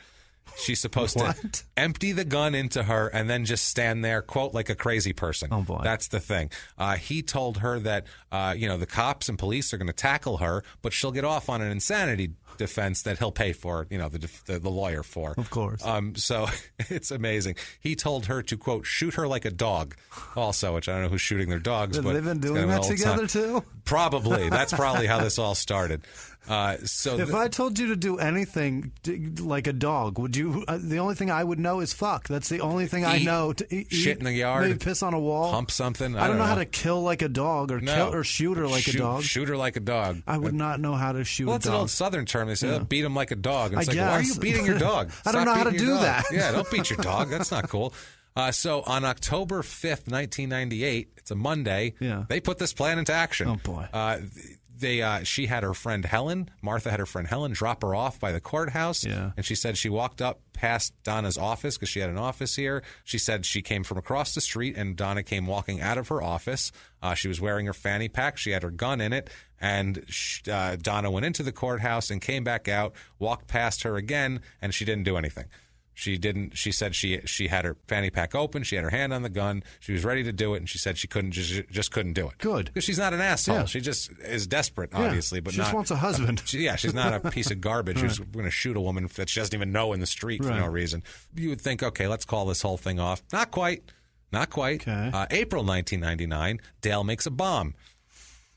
She's supposed to empty the gun into her and then just stand there, quote, like a crazy person. Oh, boy. That's the thing. He told her that, the cops and police are going to tackle her, but she'll get off on an insanity defense that he'll pay for, the lawyer for. Of course. So it's amazing. He told her to, quote, shoot her like a dog also, which I don't know who's shooting their dogs. But they've been doing that together, too? Probably. That's probably how this all started. If I told you to do anything like a dog, would you? The only thing I would know is fuck. That's the only thing I know. To eat shit in the yard, maybe piss on a wall, hump something. I don't know how to kill like a dog or shoot her like a dog. Shoot her like a dog. I would not know how to shoot a dog. That's an old Southern term. They say beat him like a dog. And it's like, why are you beating your dog? I don't know how to do that. Yeah, don't beat your dog. That's not cool. So on October 5th, 1998, it's a Monday, they put this plan into action. Oh, boy. She had her friend Helen, Martha had her friend Helen, drop her off by the courthouse. Yeah. And she said she walked up past Donna's office because she had an office here. She said she came from across the street and Donna came walking out of her office. She was wearing her fanny pack. She had her gun in it. And Donna went into the courthouse and came back out, walked past her again, and she didn't do anything. She didn't. She said she had her fanny pack open. She had her hand on the gun. She was ready to do it, and she said she couldn't just couldn't do it. Good, because she's not an asshole. Yeah. She just is desperate, obviously, but she just wants a husband. She's not a piece of garbage who's going to shoot a woman that she doesn't even know in the street for no reason. You would think, okay, let's call this whole thing off. Not quite. Not quite. Okay. April 1999, Dale makes a bomb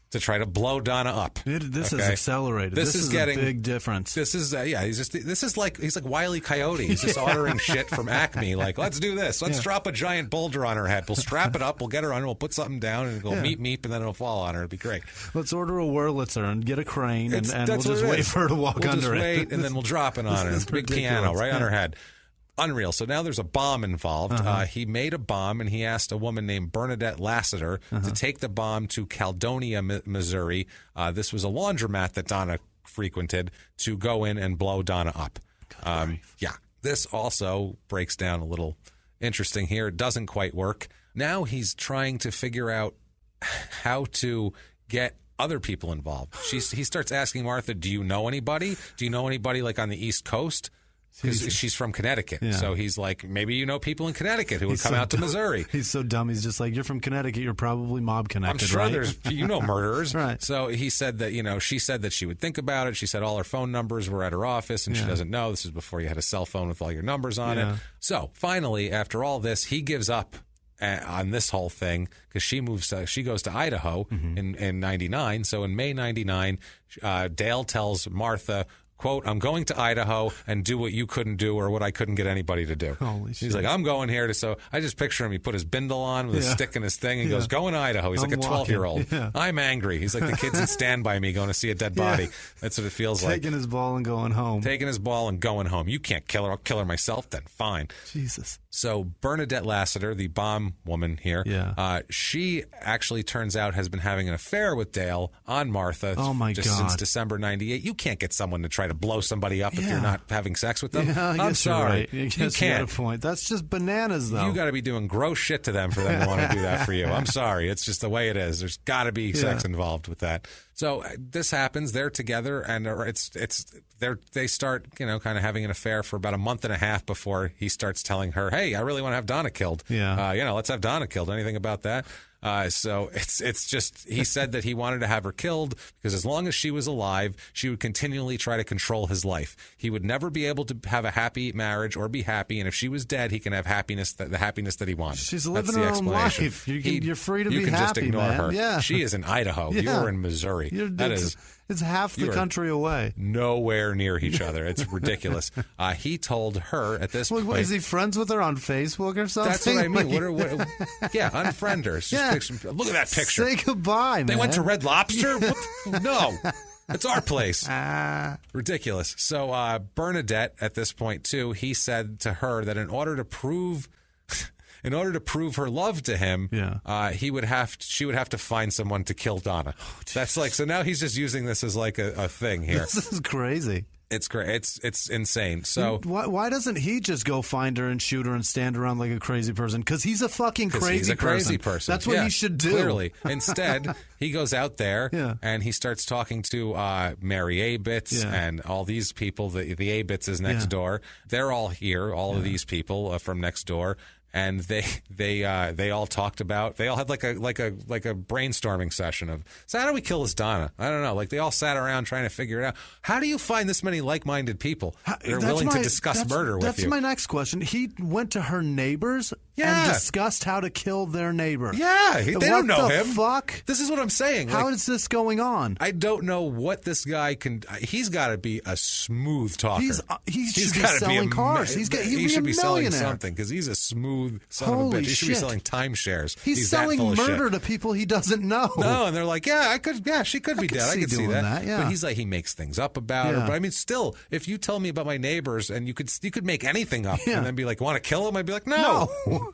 to try to blow Donna up. This is accelerated. This is getting a big difference. This is he's like Wile E. Coyote. He's just ordering shit from Acme. Like, let's do this. Let's drop a giant boulder on her head. We'll strap it up. We'll get her on. We'll put something down and go meep meep, and then it'll fall on her. It'll be great. Let's order a Wurlitzer and get a crane, and we'll just wait for her to walk under it. And then we'll drop it on her. It's a big piano right on her head. Unreal. So now there's a bomb involved. He made a bomb, and he asked a woman named Bernadette Lassiter to take the bomb to Caledonia, Missouri. This was a laundromat that Donna frequented, to go in and blow Donna up. This also breaks down a little interesting here. It doesn't quite work. Now he's trying to figure out how to get other people involved. He starts asking Martha, do you know anybody? Do you know anybody like on the East Coast? Because she's from Connecticut. Yeah. So he's like, maybe you know people in Connecticut who would come out to Missouri. He's so dumb. He's just like, you're from Connecticut. You're probably mob connected, I'm sure right? there's, murderers. Right. So he said that, she said that she would think about it. She said all her phone numbers were at her office, and she doesn't know. This is before you had a cell phone with all your numbers on it. So finally, after all this, he gives up on this whole thing because she goes to Idaho in 99. So in May 99, Dale tells Martha, quote, I'm going to Idaho and do what you couldn't do or what I couldn't get anybody to do. Holy shit. He's like, I'm going here so I just picture him. He put his bindle on with a stick in his thing and goes, going to Idaho. He's like a 12-year-old. Yeah. I'm angry. He's like the kids in Stand By Me going to see a dead body. That's what it feels like. Taking his ball and going home. Taking his ball and going home. You can't kill her. I'll kill her myself then. Fine. Jesus. So Bernadette Lassiter, the bomb woman here, she actually turns out has been having an affair with Dale on Martha since December 98. You can't get someone to try to blow somebody up if you're not having sex with them. I'm sorry. You're right. You can't. A point. That's just bananas, though. You got to be doing gross shit to them for them to want to do that for you. I'm sorry. It's just the way it is. There's got to be sex involved with that. So this happens. They're together, and they start, kind of having an affair for about a month and a half before he starts telling her, "Hey, I really want to have Donna killed. Let's have Donna killed. Anything about that?" So it's just, he said that he wanted to have her killed because as long as she was alive, she would continually try to control his life. He would never be able to have a happy marriage or be happy, and if she was dead, he can have the happiness that he wanted. She's living her own life. You're free to be happy, You can just ignore her. Yeah. She is in Idaho. You are in Missouri. It's half the country away. Nowhere near each other. It's ridiculous. He told her at this point. Is he friends with her on Facebook or something? That's what I mean. Unfriend her. Look at that picture. Say goodbye, man. They went to Red Lobster? No. It's our place. Ridiculous. So Bernadette, at this point, too, he said to her that in order to prove her love to him, she would have to find someone to kill Donna. That's like, so now he's just using this as like a thing here. This is crazy. It's great. It's insane. So why doesn't he just go find her and shoot her and stand around like a crazy person? Because he's a fucking crazy person. That's what he should do. Clearly. Instead, he goes out there and he starts talking to Mary Abitz and all these people. The Abitzes next door. They're all here. All of these people from next door. And they all talked about, they all had like a brainstorming session of, so how do we kill this Donna? I don't know. Like they all sat around trying to figure it out. How do you find this many like-minded people that are willing to discuss murder with you? That's my next question. He went to her neighbors and discussed how to kill their neighbor. Yeah, they don't know him. What the fuck? This is what I'm saying. How is this going on? I don't know what this guy can. He's got to be a smooth talker. He should be selling cars. He should be selling something because he's a smooth son of a bitch. He should be selling timeshares. He's selling murder to people he doesn't know. No, and they're like, she could be dead. I could see that. Yeah. But he's like, he makes things up about her. But I mean, still, if you tell me about my neighbors and you could make anything up and then be like, want to kill him? I'd be like, no.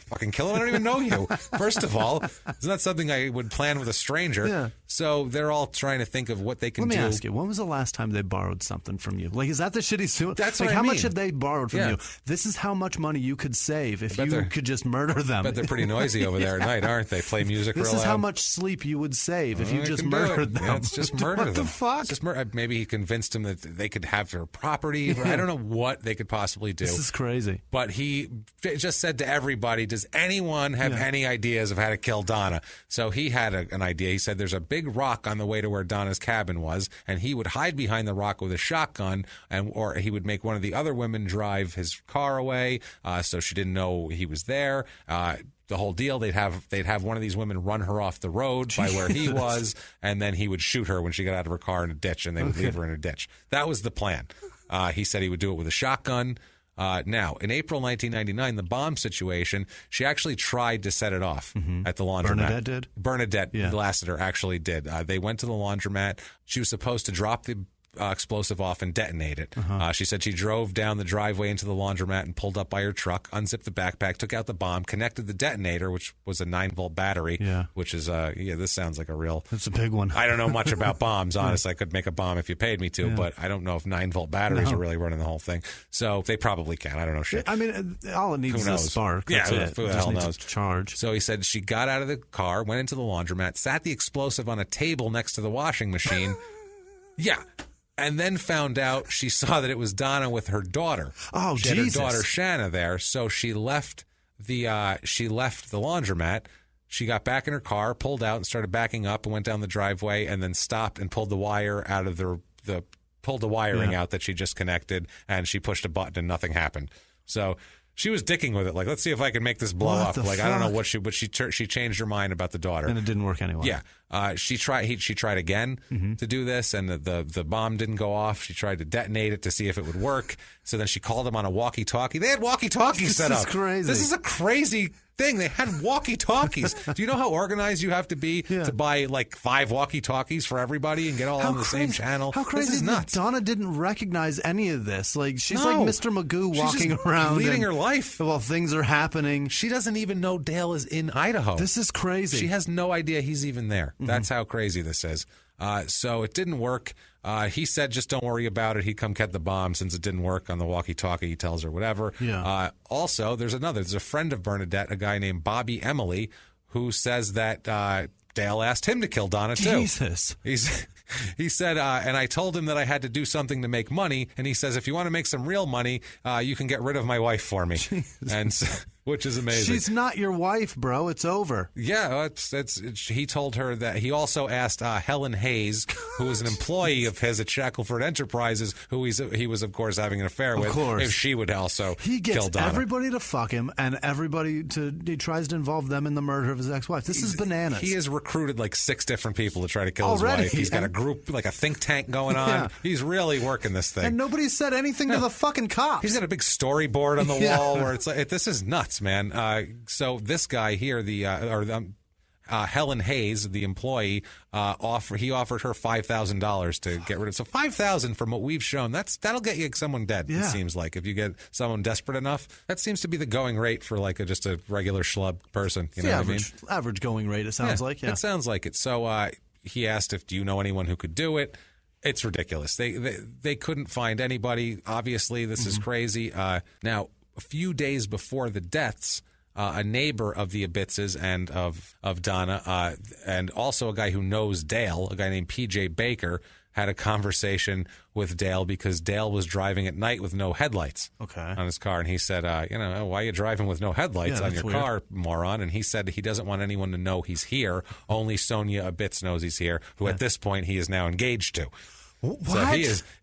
Fucking kill him. I don't even know you. First of all, it's not something I would plan with a stranger. Yeah. So they're all trying to think of what they can do. Let me ask you, when was the last time they borrowed something from you? Like, is that the shit he's doing? That's like, what I mean. How much have they borrowed from you? This is how much money you could save if you could just murder them. But they're pretty noisy over there at night, aren't they? Play music real loud. This is how much sleep you would save if you just murdered them. Yeah, it's just murder them. What the fuck? Just maybe he convinced him that they could have their property. I don't know what they could possibly do. This is crazy. But he just said to everybody, does anyone have any ideas of how to kill Donna? So he had an idea. He said there's a big rock on the way to where Donna's cabin was, and he would hide behind the rock with a shotgun, or he would make one of the other women drive his car away so she didn't know he was there. the whole deal. They'd have one of these women run her off the road by where he was, and then he would shoot her when she got out of her car in a ditch, and they would leave her in a ditch. That was the plan. He said he would do it with a shotgun. Now, in April 1999, the bomb situation, she actually tried to set it off at the laundromat. Bernadette Lassiter actually did. They went to the laundromat. She was supposed to drop the explosive off and detonate it. She said she drove down the driveway into the laundromat and pulled up by her truck, unzipped the backpack, took out the bomb, connected the detonator, which was a 9-volt battery, which is, this sounds like a real... It's a big one. I don't know much about bombs, honestly. I could make a bomb if you paid me to, but I don't know if 9-volt batteries are really running the whole thing. So they probably can. I don't know shit. I mean, all it needs is a spark. Yeah, who the hell knows? Charge. So he said she got out of the car, went into the laundromat, sat the explosive on a table next to the washing machine. And then found out she saw that it was Donna with her daughter. Oh, she Jesus. had her daughter Shanna there, so she left the laundromat. She got back in her car, pulled out, and started backing up, and went down the driveway, and then stopped and pulled the wire out of pulled the wiring out that she just connected, and she pushed a button, and nothing happened. So she was dicking with it, like, let's see if I can make this blow up. Like, I don't know what but she changed her mind about the daughter, and it didn't work anyway. Yeah, she tried again to do this, and the bomb didn't go off. She tried to detonate it to see if it would work. So then she called him on a walkie-talkie. They had walkie-talkies set up. This is crazy. This is a crazy thing. They had walkie-talkies. Do you know how organized you have to be to buy like 5 walkie-talkies for everybody and get all on the same channel? How crazy this is nuts. Donna didn't recognize any of this. Like, she's like Mr. Magoo walking around. Leading her life. While things are happening. She doesn't even know Dale is in Idaho. This is crazy. She has no idea he's even there. That's how crazy this is. So it didn't work. He said, just don't worry about it. He'd come get the bomb since it didn't work on the walkie-talkie. He tells her whatever. Yeah. Also, there's a friend of Bernadette, a guy named Bobby Emily, who says that Dale asked him to kill Donna, too. Jesus. He said, and I told him that I had to do something to make money. And he says, if you want to make some real money, you can get rid of my wife for me. And which is amazing. She's not your wife, bro. It's over. Yeah, he told her that. He also asked Helen Hayes, who was an employee of his at Shackelford Enterprises, who he was, of course, having an affair with, if she would also He gets kill Donna. everybody to fuck him, and he tries to involve them in the murder of his ex-wife. This is bananas. He has recruited like 6 different people to try to kill his wife. He's got a group, like a think tank going on. Yeah. He's really working this thing. And nobody said anything to the fucking cops. He's got a big storyboard on the wall where it's like, this is nuts, man. So this guy here, Helen Hayes, the employee, offered her $5,000 to get rid of. So $5,000 from what we've shown, that'll get you someone dead. It seems like if you get someone desperate enough, that seems to be the going rate for like just a regular schlub person. You know what I mean? Average going rate. It sounds like. Yeah, it sounds like it. So he asked do you know anyone who could do it? It's ridiculous. They couldn't find anybody. Obviously, this is crazy. Now, a few days before the deaths, a neighbor of the Abitzes and of Donna, and also a guy who knows Dale, a guy named P.J. Baker, had a conversation with Dale because Dale was driving at night with no headlights on his car. And he said, why are you driving with no headlights on your car, moron? And he said he doesn't want anyone to know he's here. Only Sonia Abitz knows he's here, who at this point he is now engaged to. What? So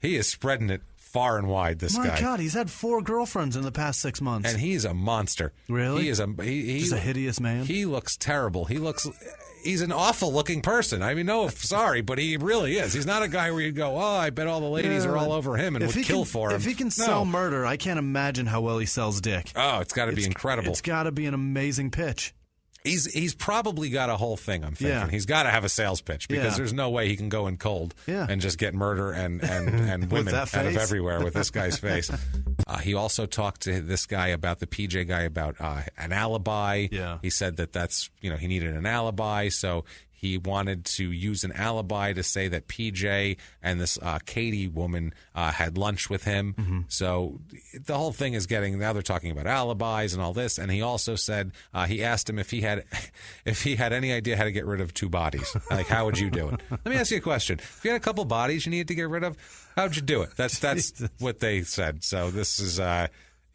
he is spreading it far and wide, this guy. My God, he's had 4 girlfriends in the past 6 months. And he's a monster. Really? He is he's a hideous man? He looks terrible. He's an awful-looking person. I mean, sorry, but he really is. He's not a guy where you'd go, I bet all the ladies are all over him and would kill for him. If he can sell murder, I can't imagine how well he sells dick. Oh, it's got to be incredible. It's got to be an amazing pitch. He's probably got a whole thing, I'm thinking. He's got to have a sales pitch because there's no way he can go in cold and just get murder and women out of everywhere with this guy's face. He also talked to this guy about the PJ guy about an alibi. Yeah. He said that's, he needed an alibi, so he wanted to use an alibi to say that PJ and this Katie woman had lunch with him. Mm-hmm. So the whole thing is now they're talking about alibis and all this. And he also said, he asked him if he had any idea how to get rid of 2 bodies. Like, how would you do it? Let me ask you a question. If you had a couple bodies you needed to get rid of, how'd you do it? That's what they said. So this is,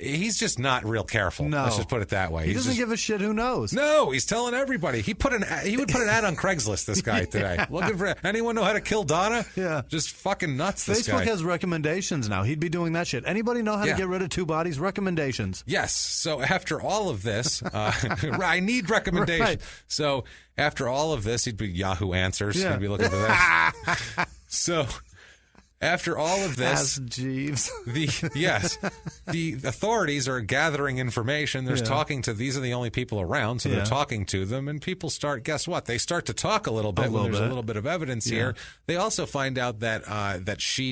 He's just not real careful. No. Let's just put it that way. He doesn't give a shit. Who knows? No, he's telling everybody. He would put an ad on Craigslist, this guy, today. Looking for anyone know how to kill Donna? Yeah. Just fucking nuts, this guy. Facebook has recommendations now. He'd be doing that shit. Anybody know how to get rid of 2 bodies? Recommendations. Yes. So after all of this, I need recommendations. Right. So after all of this, he'd be Yahoo Answers. Yeah. He'd be looking for that. So... After all of this, Ask Jeeves. The authorities are gathering information. They're talking to, these are the only people around, so they're talking to them, and people start, guess what? They start to talk a little bit when there's a little bit of evidence here. They also find out that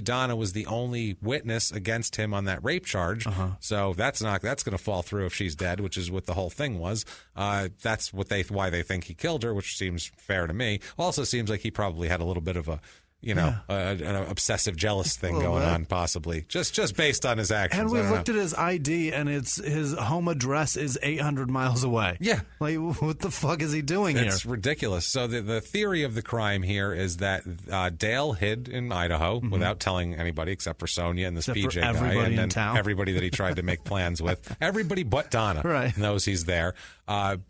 Donna was the only witness against him on that rape charge. So that's going to fall through if she's dead, which is what the whole thing was. That's why they think he killed her, which seems fair to me. Also seems like he probably had a little bit of a an obsessive jealous thing going on, possibly just based on his actions. And we looked at his ID, and his home address is 800 miles away. Yeah, like what the fuck is he doing here? It's ridiculous. So the theory of the crime here is that Dale hid in Idaho without telling anybody except for Sonia and this PJ guy, and then everybody that he tried to make plans with. Everybody but Donna knows he's there.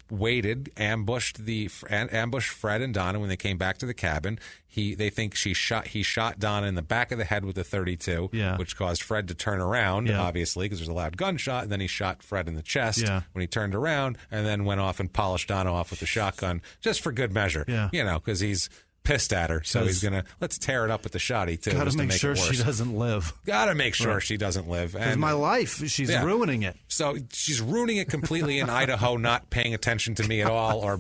Waited, ambushed Fred and Donna when they came back to the cabin. They think he shot Donna in the back of the head with a .32, which caused Fred to turn around, obviously, because there's a loud gunshot, and then he shot Fred in the chest when he turned around, and then went off and polished Donna off with the shotgun, just for good measure, because he's pissed at her, so he's gonna let's tear it up with the shotty too. Gotta make sure she doesn't live. Gotta make sure she doesn't live. And my life, she's ruining it. So she's ruining it completely in Idaho, not paying attention to me at all, or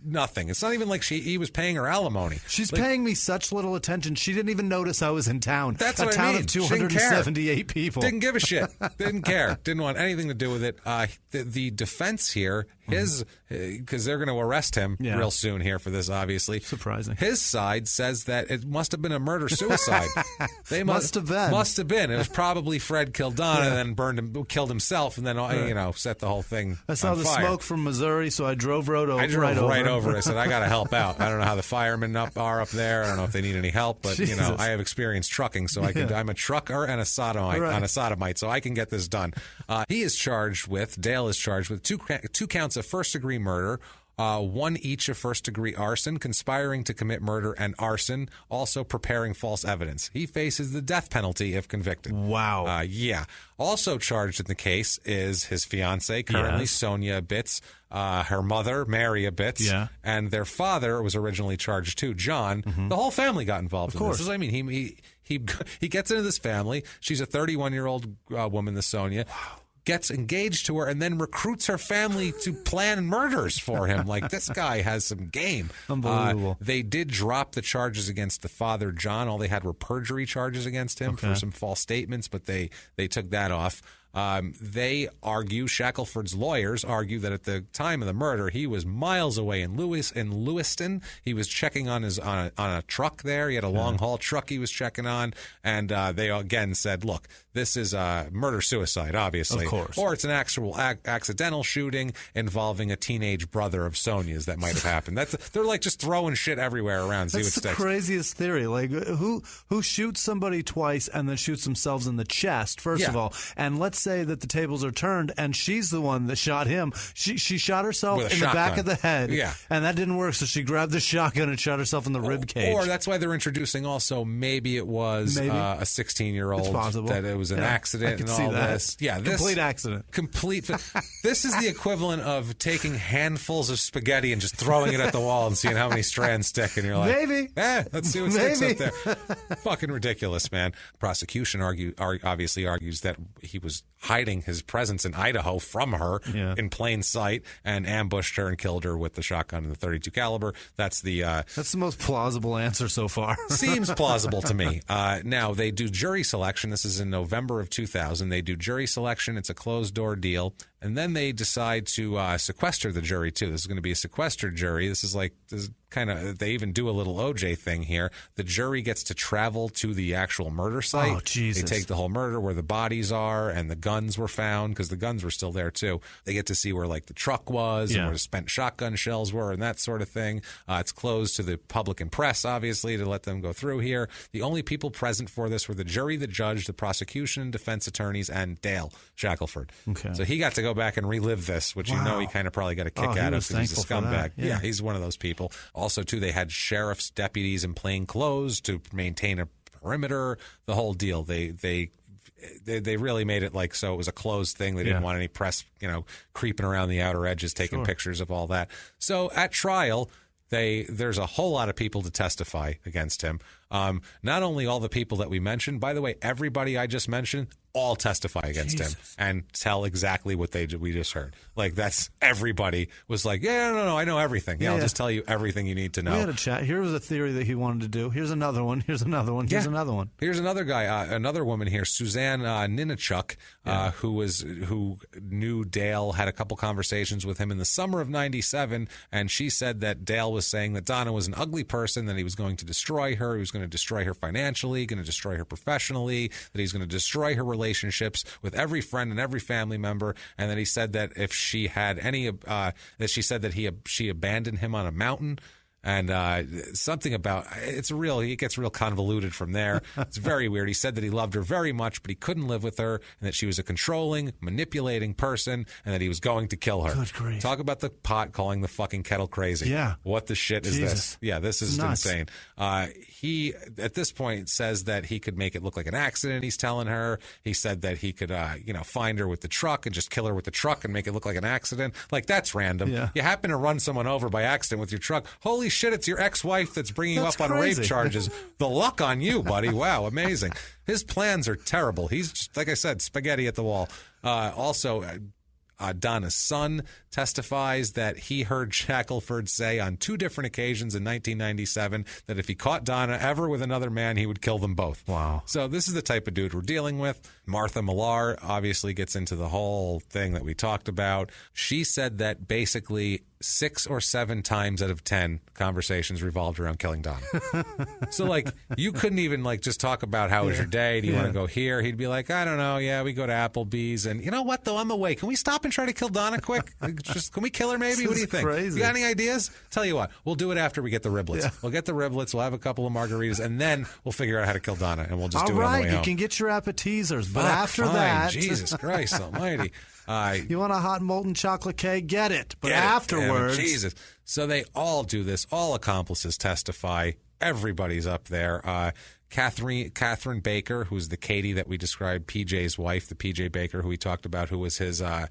nothing. It's not even like he was paying her alimony. She's paying me such little attention. She didn't even notice I was in town. That's what I mean. A town of 278 people. Didn't give a shit. Didn't care. Didn't want anything to do with it. The defense here, because they're going to arrest him real soon here for this, obviously. Surprising. His side says that it must have been a murder-suicide. They must have been. Must have been. It was probably Fred killed Donna and then killed himself, and then set the whole thing I saw on the fire. smoke from Missouri, so I drove right over. I said, I got to help out. I don't know how the firemen are up there. I don't know if they need any help, but I have experience trucking, so I'm a trucker and a sodomite, so I can get this done. Dale is charged with two counts of first-degree murder, one each of first-degree arson, conspiring to commit murder, and arson, also preparing false evidence. He faces the death penalty if convicted. Wow. Also charged in the case is his fiancée, currently Sonia Bitz, her mother, Mary Bitz, and their father was originally charged too, John. The whole family got involved in this. This is what I mean. He gets into this family. She's a 31-year-old woman, this Sonia. Wow. Gets engaged to her and then recruits her family to plan murders for him. Like, this guy has some game. Unbelievable. They did drop the charges against the father, John. All they had were perjury charges against him for some false statements, but they took that off. They argue, Shackelford's lawyers argue, that at the time of the murder, he was miles away in Lewiston. He was checking on a truck there. He had a long haul truck he was checking on, and they again said, "Look, this is a murder-suicide, obviously, of course, or it's an actual accidental shooting involving a teenage brother of Sonia's that might have happened." They're like just throwing shit everywhere around. That's the craziest theory. Like, who shoots somebody twice and then shoots themselves in the chest? First of all, and let's say that the tables are turned and she's the one that shot him. She shot herself in the back of the head, and that didn't work, so she grabbed the shotgun and shot herself in the rib cage. Or that's why they're introducing also maybe it was a 16-year-old, that it was an accident and all this. Yeah, complete accident. This is the equivalent of taking handfuls of spaghetti and just throwing it at the wall and seeing how many strands stick, and you're like, maybe. Let's see what sticks up there. Fucking ridiculous, man. Prosecution obviously argues that he was hiding his presence in Idaho from her in plain sight and ambushed her and killed her with the shotgun and the .32 caliber. That's the most plausible answer so far. Seems plausible to me. Now, they do jury selection. This is in November of 2000. They do jury selection. It's a closed-door deal. And then they decide to sequester the jury, too. This is going to be a sequestered jury. This is they even do a little OJ thing here. The jury gets to travel to the actual murder site. Oh, Jesus. They take the whole murder where the bodies are and the guns were found, because the guns were still there too. They get to see where like the truck was and where the spent shotgun shells were and that sort of thing. It's closed to the public and press, obviously, to let them go through here. The only people present for this were the jury, the judge, the prosecution and defense attorneys, and Dale Shackelford. Okay. So he got to go back and relive this, which he kind of probably got a kick out of because he's a scumbag. Yeah, he's one of those people. Also, too, they had sheriff's deputies in plain clothes to maintain a perimeter, the whole deal. They really made it like so it was a closed thing. They didn't want any press, creeping around the outer edges, taking pictures of all that. So at trial, there's a whole lot of people to testify against him. Not only all the people that we mentioned, by the way, everybody I just mentioned, all testify against him and tell exactly what we just heard. Like, that's everybody was like, no, I know everything. I'll just tell you everything you need to know. We had a chat. Here was a theory that he wanted to do. Here's another one. Here's another one. Here's another one. Here's another guy, another woman here, Suzanne Ninachuk, who knew Dale, had a couple conversations with him in the summer of '97, and she said that Dale was saying that Donna was an ugly person, that he was going to destroy her, he was going to destroy her financially, going to destroy her professionally, that he's going to destroy her relationships with every friend and every family member, and that he said that if she had any, that she said that she abandoned him on a mountain. And something about it gets real convoluted from there. It's very weird. He said that he loved her very much, but he couldn't live with her, and that she was a controlling, manipulating person, and that he was going to kill her. Good grief. Talk about the pot calling the fucking kettle crazy. Yeah. What the shit is this? Yeah, this is insane. He, at this point, says that he could make it look like an accident, he's telling her. He said that he could, find her with the truck and just kill her with the truck and make it look like an accident. Like, that's random. Yeah. You happen to run someone over by accident with your truck. Holy shit, it's your ex-wife that's bringing you up on rape charges. The luck on you, buddy. Wow, amazing. His plans are terrible. He's, like I said, spaghetti at the wall. Donna's son testifies that he heard Shackelford say on 2 different occasions in 1997 that if he caught Donna ever with another man, he would kill them both. Wow. So this is the type of dude we're dealing with. Martha Millar obviously gets into the whole thing that we talked about. She said that basically 6 or 7 times out of 10 conversations revolved around killing Donna. So, like, you couldn't even, like, just talk about how was your day? Do you want to go here? He'd be like, I don't know. Yeah, we go to Applebee's. And you know what, though? I'm away. Can we stop and try to kill Donna quick? Can we kill her maybe? What do you think? Crazy. You got any ideas? Tell you what, we'll do it after we get the riblets. Yeah. We'll get the riblets. We'll have a couple of margaritas, and then we'll figure out how to kill Donna, and we'll just do it on the way home. You can get your appetizers, but after that... Jesus Christ almighty. You want a hot molten chocolate cake? Get it. But afterwards... Jesus. So they all do this. All accomplices testify. Everybody's up there. Catherine Baker, who's the Katie that we described, PJ's wife, the PJ Baker, who we talked about, who was his that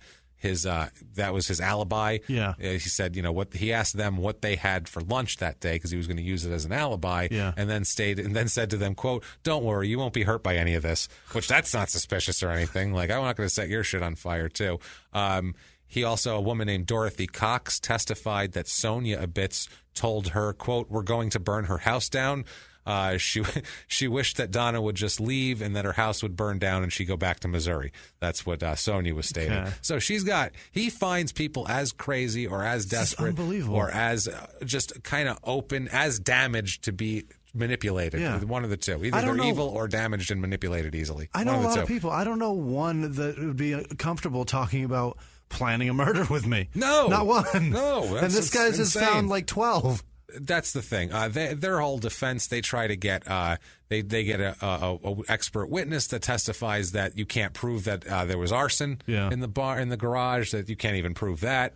was his alibi. Yeah. He said, he asked them what they had for lunch that day because he was going to use it as an alibi. Yeah. And then said to them, quote, "Don't worry, you won't be hurt by any of this," which that's not suspicious or anything. Like, I'm not going to set your shit on fire too. He also, a woman named Dorothy Cox, testified that Sonia Abitz told her, quote, "We're going to burn her house down." She wished that Donna would just leave and that her house would burn down and she'd go back to Missouri. That's what Sonia was stating. Okay. So he finds people as crazy or as desperate or as just kind of open, as damaged to be manipulated. Yeah. One of the two. Either they're evil or damaged and manipulated easily. I know a lot of people. I don't know one that would be comfortable talking about planning a murder with me. No. Not one. No. And this guy's just found like 12. That's the thing. Their whole defense, they try to get they get a expert witness that testifies that you can't prove that there was arson in the garage, that you can't even prove that.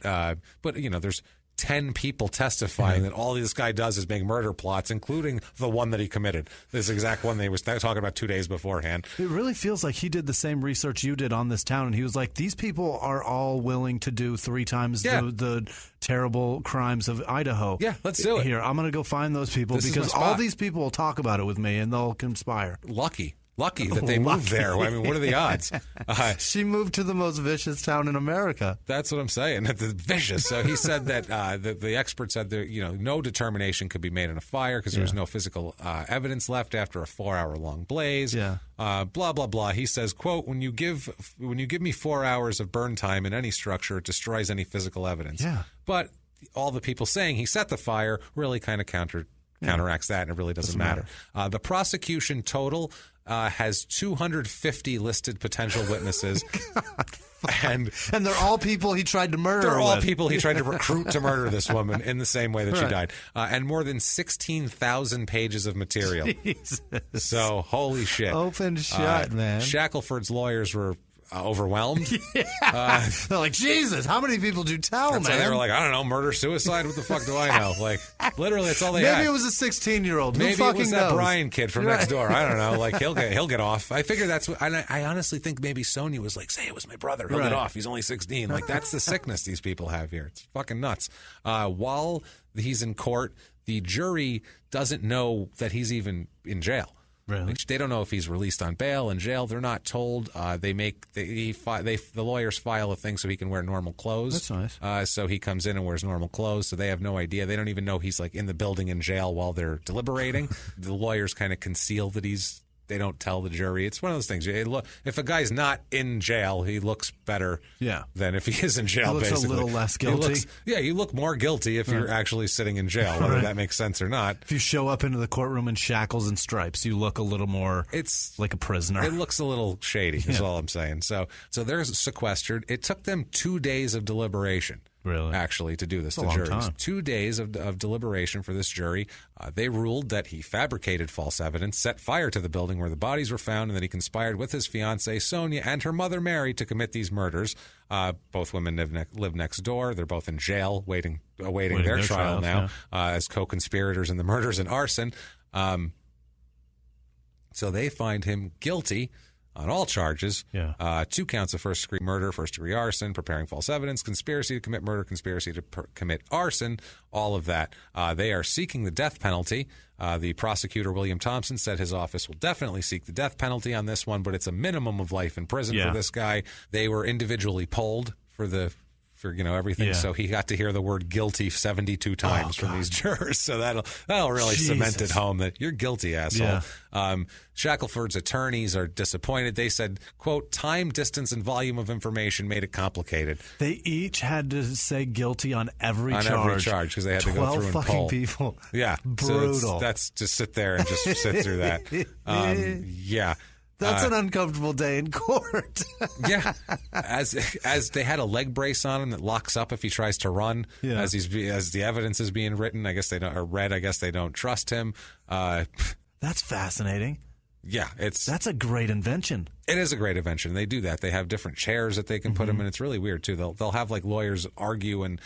But there's 10 people testifying that all this guy does is make murder plots, including the one that he committed. This exact one they were talking about 2 days beforehand. It really feels like he did the same research you did on this town, and he was like, these people are all willing to do 3 times the terrible crimes of Idaho. Yeah, let's do it. Here, I'm going to go find those people because all these people will talk about it with me, and they'll conspire. Lucky that they moved there. I mean, what are the odds? She moved to the most vicious town in America. That's what I'm saying. The vicious. So he said that the expert said that no determination could be made in a fire because there was no physical evidence left after a 4-hour-long blaze. Yeah. Blah blah blah. He says, quote, when you give me 4 hours of burn time in any structure, it destroys any physical evidence. Yeah. But all the people saying he set the fire really kind of counteracts that, and it really doesn't matter. The prosecution total has 250 listed potential witnesses. And they're all people he tried to murder. They're all people he tried to recruit to murder this woman in the same way that she died. And more than 16,000 pages of material. Jesus. So, holy shit. Open shut, man. Shackelford's lawyers were overwhelmed. They're like, Jesus, how many people did you tell, man? They were like, I don't know, murder, suicide, what the fuck do I know? Like, literally, that's all they had. Maybe it was a 16-year-old. Maybe it was that knows? Brian kid from next door. I don't know. Like, he'll get off. I figure that's what, I honestly think maybe Sonia was like, say it was my brother. He'll get off. He's only 16. Like, that's the sickness these people have here. It's fucking nuts. While he's in court, the jury doesn't know that he's even in jail. Really? Like, they don't know if he's released on bail, in jail. They're not told. The lawyers file a thing so he can wear normal clothes. That's nice. So he comes in and wears normal clothes. So they have no idea. They don't even know he's like in the building in jail while they're deliberating. The lawyers kind of conceal that they don't tell the jury. It's one of those things. If a guy's not in jail, he looks better than if he is in jail, he looks basically. a little less guilty. You look more guilty if you're actually sitting in jail, whether that makes sense or not. If you show up into the courtroom in shackles and stripes, you look a little more like a prisoner. It looks a little shady, is all I'm saying. So they're sequestered. It took them 2 days of deliberation. Really? Actually, to do this, the juries. 2 days of deliberation for this jury. They ruled that he fabricated false evidence, set fire to the building where the bodies were found, and that he conspired with his fiancée, Sonia, and her mother, Mary, to commit these murders. Both women live next door. They're both in jail, awaiting their trial now as co-conspirators in the murders and arson. So they find him guilty on all charges, 2 counts of first-degree murder, first-degree arson, preparing false evidence, conspiracy to commit murder, conspiracy to commit arson, all of that. They are seeking the death penalty. The prosecutor, William Thompson, said his office will definitely seek the death penalty on this one, but it's a minimum of life in prison for this guy. They were individually polled for everything. So he got to hear the word guilty 72 times from these jurors. So that'll really cement it home that you're guilty, asshole. Shackelford's attorneys are disappointed. They said, quote, time, distance, and volume of information made it complicated. They each had to say guilty on every charge. On every charge, because they had to go through and poll. 12 fucking people. Yeah. Brutal. So that's just sit there and just sit through that. That's an uncomfortable day in court. As they had a leg brace on him that locks up if he tries to run. As the evidence is being written, I guess they don't trust him. That's fascinating. That's a great invention. It is a great invention. They do that. They have different chairs that they can put him in. It's really weird too. They'll have like lawyers argue and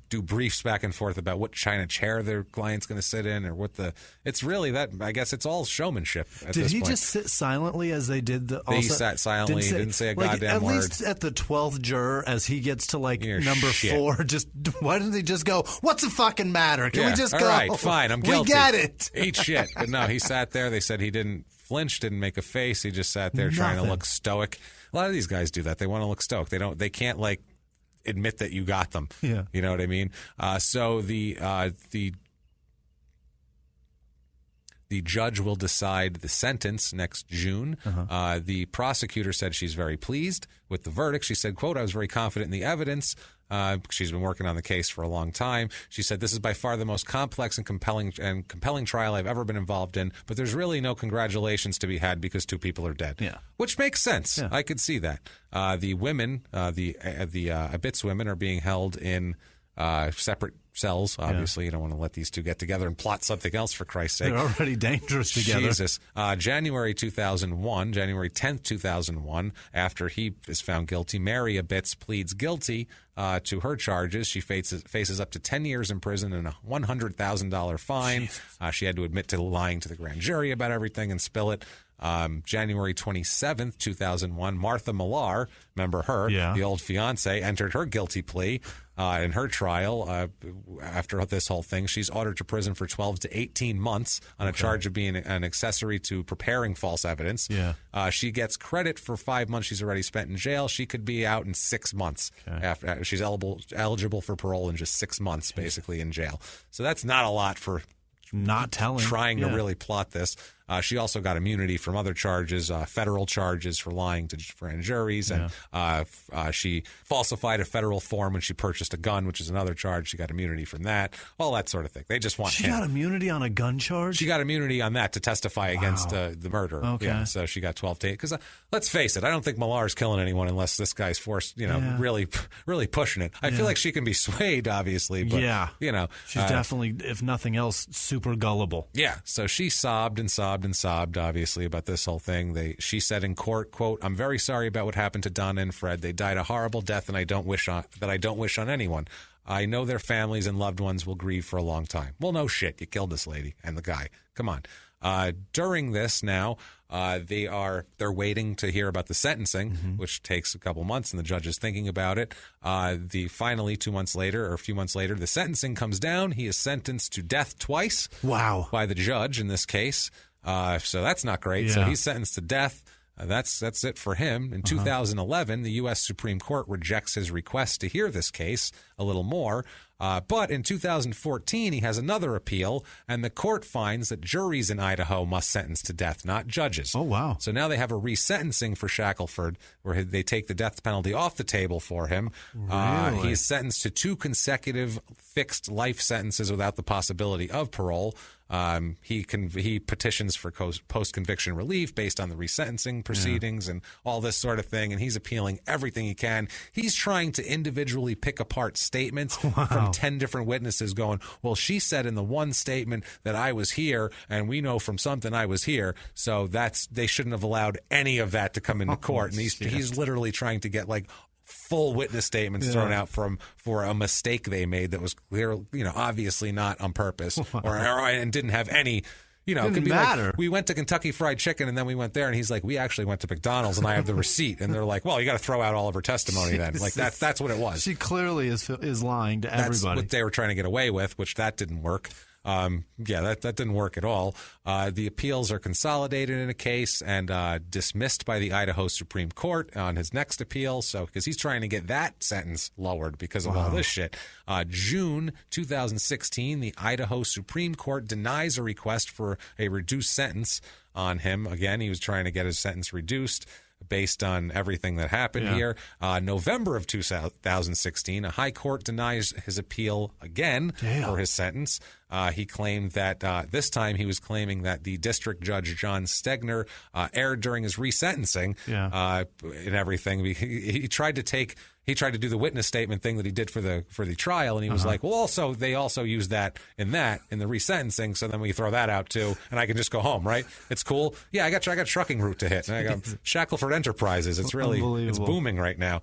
do briefs back and forth about what China chair their client's going to sit in or what the. It's really that. I guess it's all showmanship. Did he just sit silently as they did the? He sat silently. Didn't say a goddamn word. At least at the 12th juror, as he gets to number 4, just why didn't he just go? What's the fucking matter? Can we just go? All right, fine. I'm guilty. We get it. Eat shit. But no, he sat there. They said he didn't flinch, didn't make a face. He just sat there trying to look stoic. A lot of these guys do that. They want to look stoic. They can't admit that you got them. Yeah. You know what I mean? So the judge will decide the sentence next June. The prosecutor said she's very pleased with the verdict. She said, quote, I was very confident in the evidence. She's been working on the case for a long time. She said, this is by far the most complex and compelling trial I've ever been involved in, but there's really no congratulations to be had because 2 people are dead. Yeah. Which makes sense. Yeah. I could see that. The women, the Abitz women are being held in separate cells. Obviously, you don't want to let these 2 get together and plot something else, for Christ's sake. They're already dangerous together. Jesus. January 10th, 2001, after he is found guilty, Mary Abitz pleads guilty to her charges. She faces up to 10 years in prison and a $100,000 fine. She had to admit to lying to the grand jury about everything and spill it. January 27th, 2001, Martha Millar, remember her, the old fiance, entered her guilty plea in her trial. After this whole thing, she's ordered to prison for 12 to 18 months on a charge of being an accessory to preparing false evidence. She gets credit for 5 months she's already spent in jail. She could be out in 6 months. After she's eligible for parole in just 6 months, basically, in jail. So that's not a lot for not telling, trying to really plot this. She also got immunity from other charges, federal charges for lying to grand juries, and she falsified a federal form when she purchased a gun, which is another charge. She got immunity from that, all that sort of thing. They just want She got immunity on a gun charge? She got immunity on that to testify against the murder. Okay. Yeah, so she got 12 to 8. Because let's face it, I don't think Millar's killing anyone unless this guy's forced, really pushing it. I feel like she can be swayed, obviously, but, she's definitely, if nothing else, super gullible. Yeah, so she sobbed and sobbed and sobbed, obviously, about this whole thing. She said in court, quote, "I'm very sorry about what happened to Donna and Fred. They died a horrible death, and I don't wish on anyone. I know their families and loved ones will grieve for a long time." Well, no shit. You killed this lady and the guy. Come on. During this now, they're waiting to hear about the sentencing, which takes a couple months, and the judge is thinking about it. Finally, 2 months later, or a few months later, the sentencing comes down. He is sentenced to death twice. Wow. By the judge in this case. So that's not great. Yeah. So he's sentenced to death. That's it for him. In 2011, the U.S. Supreme Court rejects his request to hear this case a little more. But in 2014, he has another appeal, and the court finds that juries in Idaho must sentence to death, not judges. Oh, wow. So now they have a resentencing for Shackelford, where they take the death penalty off the table for him. Really? He is sentenced to 2 consecutive fixed life sentences without the possibility of parole. He petitions for post-conviction relief based on the resentencing proceedings and all this sort of thing, and he's appealing everything he can. He's trying to individually pick apart statements from 10 different witnesses going, well, she said in the one statement that I was here, and we know from something I was here, so they shouldn't have allowed any of that to come into court. And he's literally trying to get full witness statements thrown out for a mistake they made that was clear, obviously not on purpose and didn't have any. It could be like, we went to Kentucky Fried Chicken and then we went there, and he's like, we actually went to McDonald's and I have the receipt. And they're like, well, you got to throw out all of her testimony then. That's what it was. She clearly is lying to everybody. That's what they were trying to get away with, which that didn't work. That didn't work at all. The appeals are consolidated in a case and dismissed by the Idaho Supreme Court on his next appeal. So, because he's trying to get that sentence lowered because of all this shit. June 2016, the Idaho Supreme Court denies a request for a reduced sentence on him. Again, he was trying to get his sentence reduced based on everything that happened here. November of 2016, a high court denies his appeal again for his sentence. He claimed that this time he was claiming that the district judge, John Stegner, erred during his resentencing and everything. He tried to do the witness statement thing that he did for the trial, and he was like, well, they also used that in the resentencing, so then we throw that out too, and I can just go home, right? It's cool. Yeah, I got trucking route to hit, and I got Shackelford Enterprises. It's booming right now.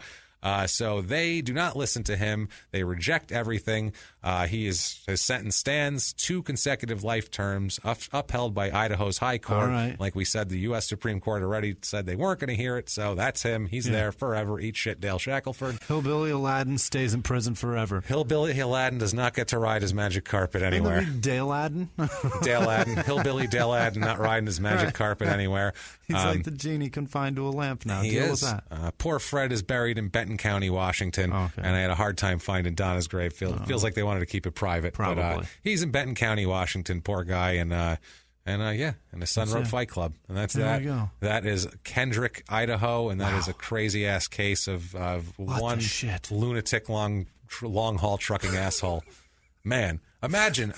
So they do not listen to him. They reject everything. His sentence stands 2 consecutive life terms upheld by Idaho's High Court. Right. Like we said, the U.S. Supreme Court already said they weren't going to hear it, so that's him. He's there forever. Eat shit, Dale Shackelford. Hillbilly Aladdin stays in prison forever. Hillbilly Aladdin does not get to ride his magic carpet anywhere. Dale Aladdin? Dale Aladdin. Hillbilly Dale Aladdin not riding his magic carpet anywhere. He's like the genie confined to a lamp now. He Deal is. with that. Poor Fred is buried in Benton County, Washington, and I had a hard time finding Donna's grave. Feels like they wanted to keep it private. Probably. But he's in Benton County, Washington, poor guy, and his son wrote Fight Club, and that's there that. You go. That is Kendrick, Idaho, and that is a crazy ass case of one lunatic long haul trucking asshole. Man, imagine.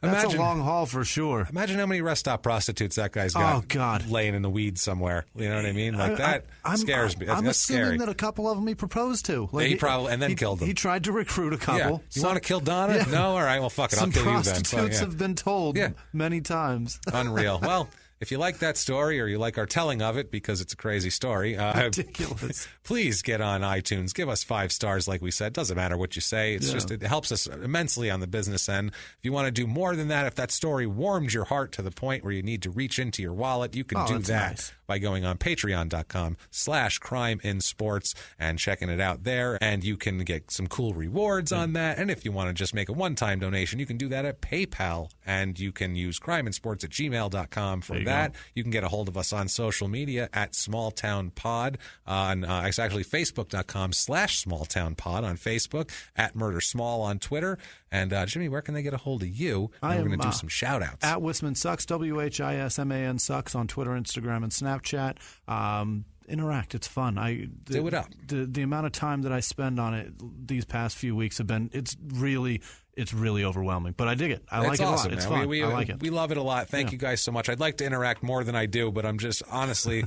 That's a long haul for sure. Imagine how many rest stop prostitutes that guy's got laying in the weeds somewhere. You know what I mean? Like that scares me. I'm That's assuming scary. that a couple of them he proposed to. Like he probably, and then killed them. He tried to recruit a couple. Yeah. You want to kill Donna? Yeah. No? All right, well, fuck it. I'll kill you then. Some prostitutes have been told many times. Unreal. Well, if you like that story or you like our telling of it because it's a crazy story, ridiculous. Please get on iTunes. Give us 5 stars, like we said. Doesn't matter what you say. It's just it helps us immensely on the business end. If you want to do more than that, if that story warms your heart to the point where you need to reach into your wallet, you can do that by going on patreon.com/crimeinsports and checking it out there. And you can get some cool rewards on that. And if you want to just make a one-time donation, you can do that at PayPal. And you can use crimeinsports@gmail.com for that. that. You can get a hold of us on social media at smalltownpod on it's actually facebook.com/smalltownpod on Facebook, at Murder Small on Twitter. And Jimmy, where can they get a hold of you? We're going to do some shout-outs. At Whisman Sucks, WHISMAN Sucks on Twitter, Instagram, and Snapchat. Interact. It's fun. Do it up. The amount of time that I spend on it these past few weeks it's really overwhelming. But I dig it. I like it awesome, a lot. It's man. fun. I like it. We love it a lot. Thank you guys so much. I'd like to interact more than I do, but I'm just honestly...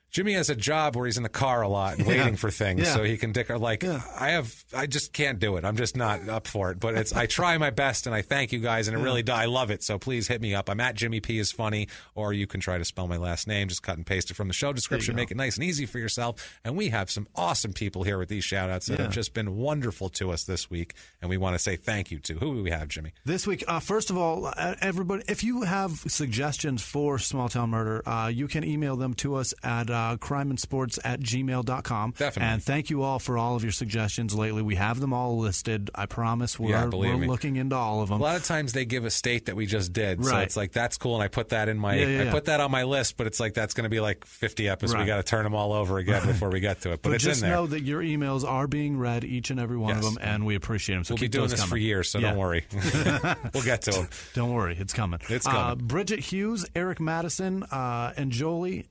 Jimmy has a job where he's in the car a lot and waiting for things so he can dicker. I just can't do it. I'm just not up for it. But I try my best, and I thank you guys, and I love it. So please hit me up. I'm at Jimmy P is funny, or you can try to spell my last name. Just cut and paste it from the show description. Make it nice and easy for yourself. And we have some awesome people here with these shout outs that have just been wonderful to us this week, and we want to say thank you to. Who do we have, Jimmy? This week, first of all, everybody, if you have suggestions for Small Town Murder, you can email them to us at crimeinsports@gmail.com. Definitely. And thank you all for all of your suggestions lately. We have them all listed. I promise we're looking into all of them. A lot of times they give a state that we just did. Right. So it's like, that's cool. And I put that in I put that on my list, but it's like, that's going to be like 50 episodes. Right. We got to turn them all over again before we get to it. But it's in there. Just know that your emails are being read, each and every one of them, and we appreciate them. So we'll be doing this for years, so don't worry. We'll get to them. Don't worry. It's coming. It's coming. Bridget Hughes, Eric Madison, Anjoli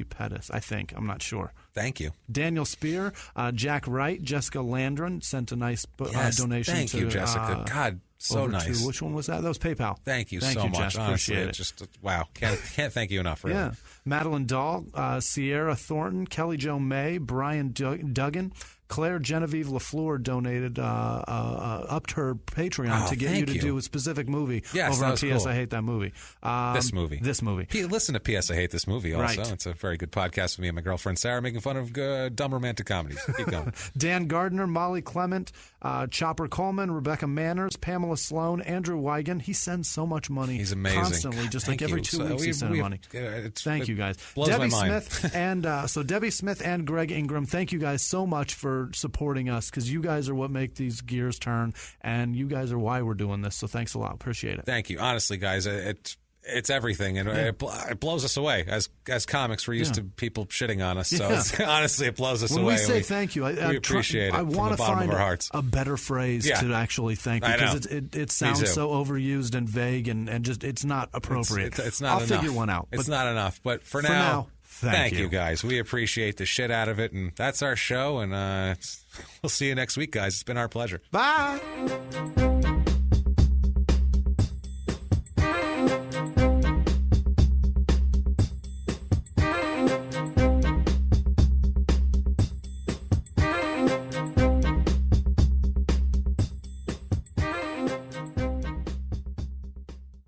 Pettis, I think. I'm not sure. Thank you. Daniel Spear, Jack Wright, Jessica Landron sent a nice donation. Thank you, Jessica. God, so nice. Which one was that? That was PayPal. Thank you so much. Jess. Appreciate it. Just wow. Can't thank you enough. Really. Yeah. Madeline Dahl, Sierra Thornton, Kelly Jo May, Brian Duggan. Claire Genevieve LaFleur donated upped her Patreon to get you to do a specific movie over on P.S. I Hate That Movie. This movie. Listen to P.S. I Hate This Movie also. Right. It's a very good podcast with me and my girlfriend Sarah making fun of dumb romantic comedies. Keep going. Dan Gardner, Molly Clement, Chopper Coleman, Rebecca Manners, Pamela Sloan, Andrew Wigan. He sends so much money. He's amazing. Constantly, just every 2 weeks he sends money. Thank you guys. Debbie Smith and Debbie Smith and Greg Ingram, thank you guys so much for supporting us, because you guys are what make these gears turn, and you guys are why we're doing this. So thanks a lot. Appreciate it. Thank you. Honestly, guys, it's everything, and it blows us away. As comics, we're used to people shitting on us, so honestly, it blows us away. When we say thank you, we appreciate it. I want to find a better phrase to actually thank you, because it sounds so overused and vague, and just it's not appropriate. It's not I'll enough. figure one out. It's not enough, but for now thank you guys. We appreciate the shit out of it, and that's our show, and we'll see you next week, guys. It's been our pleasure. Bye.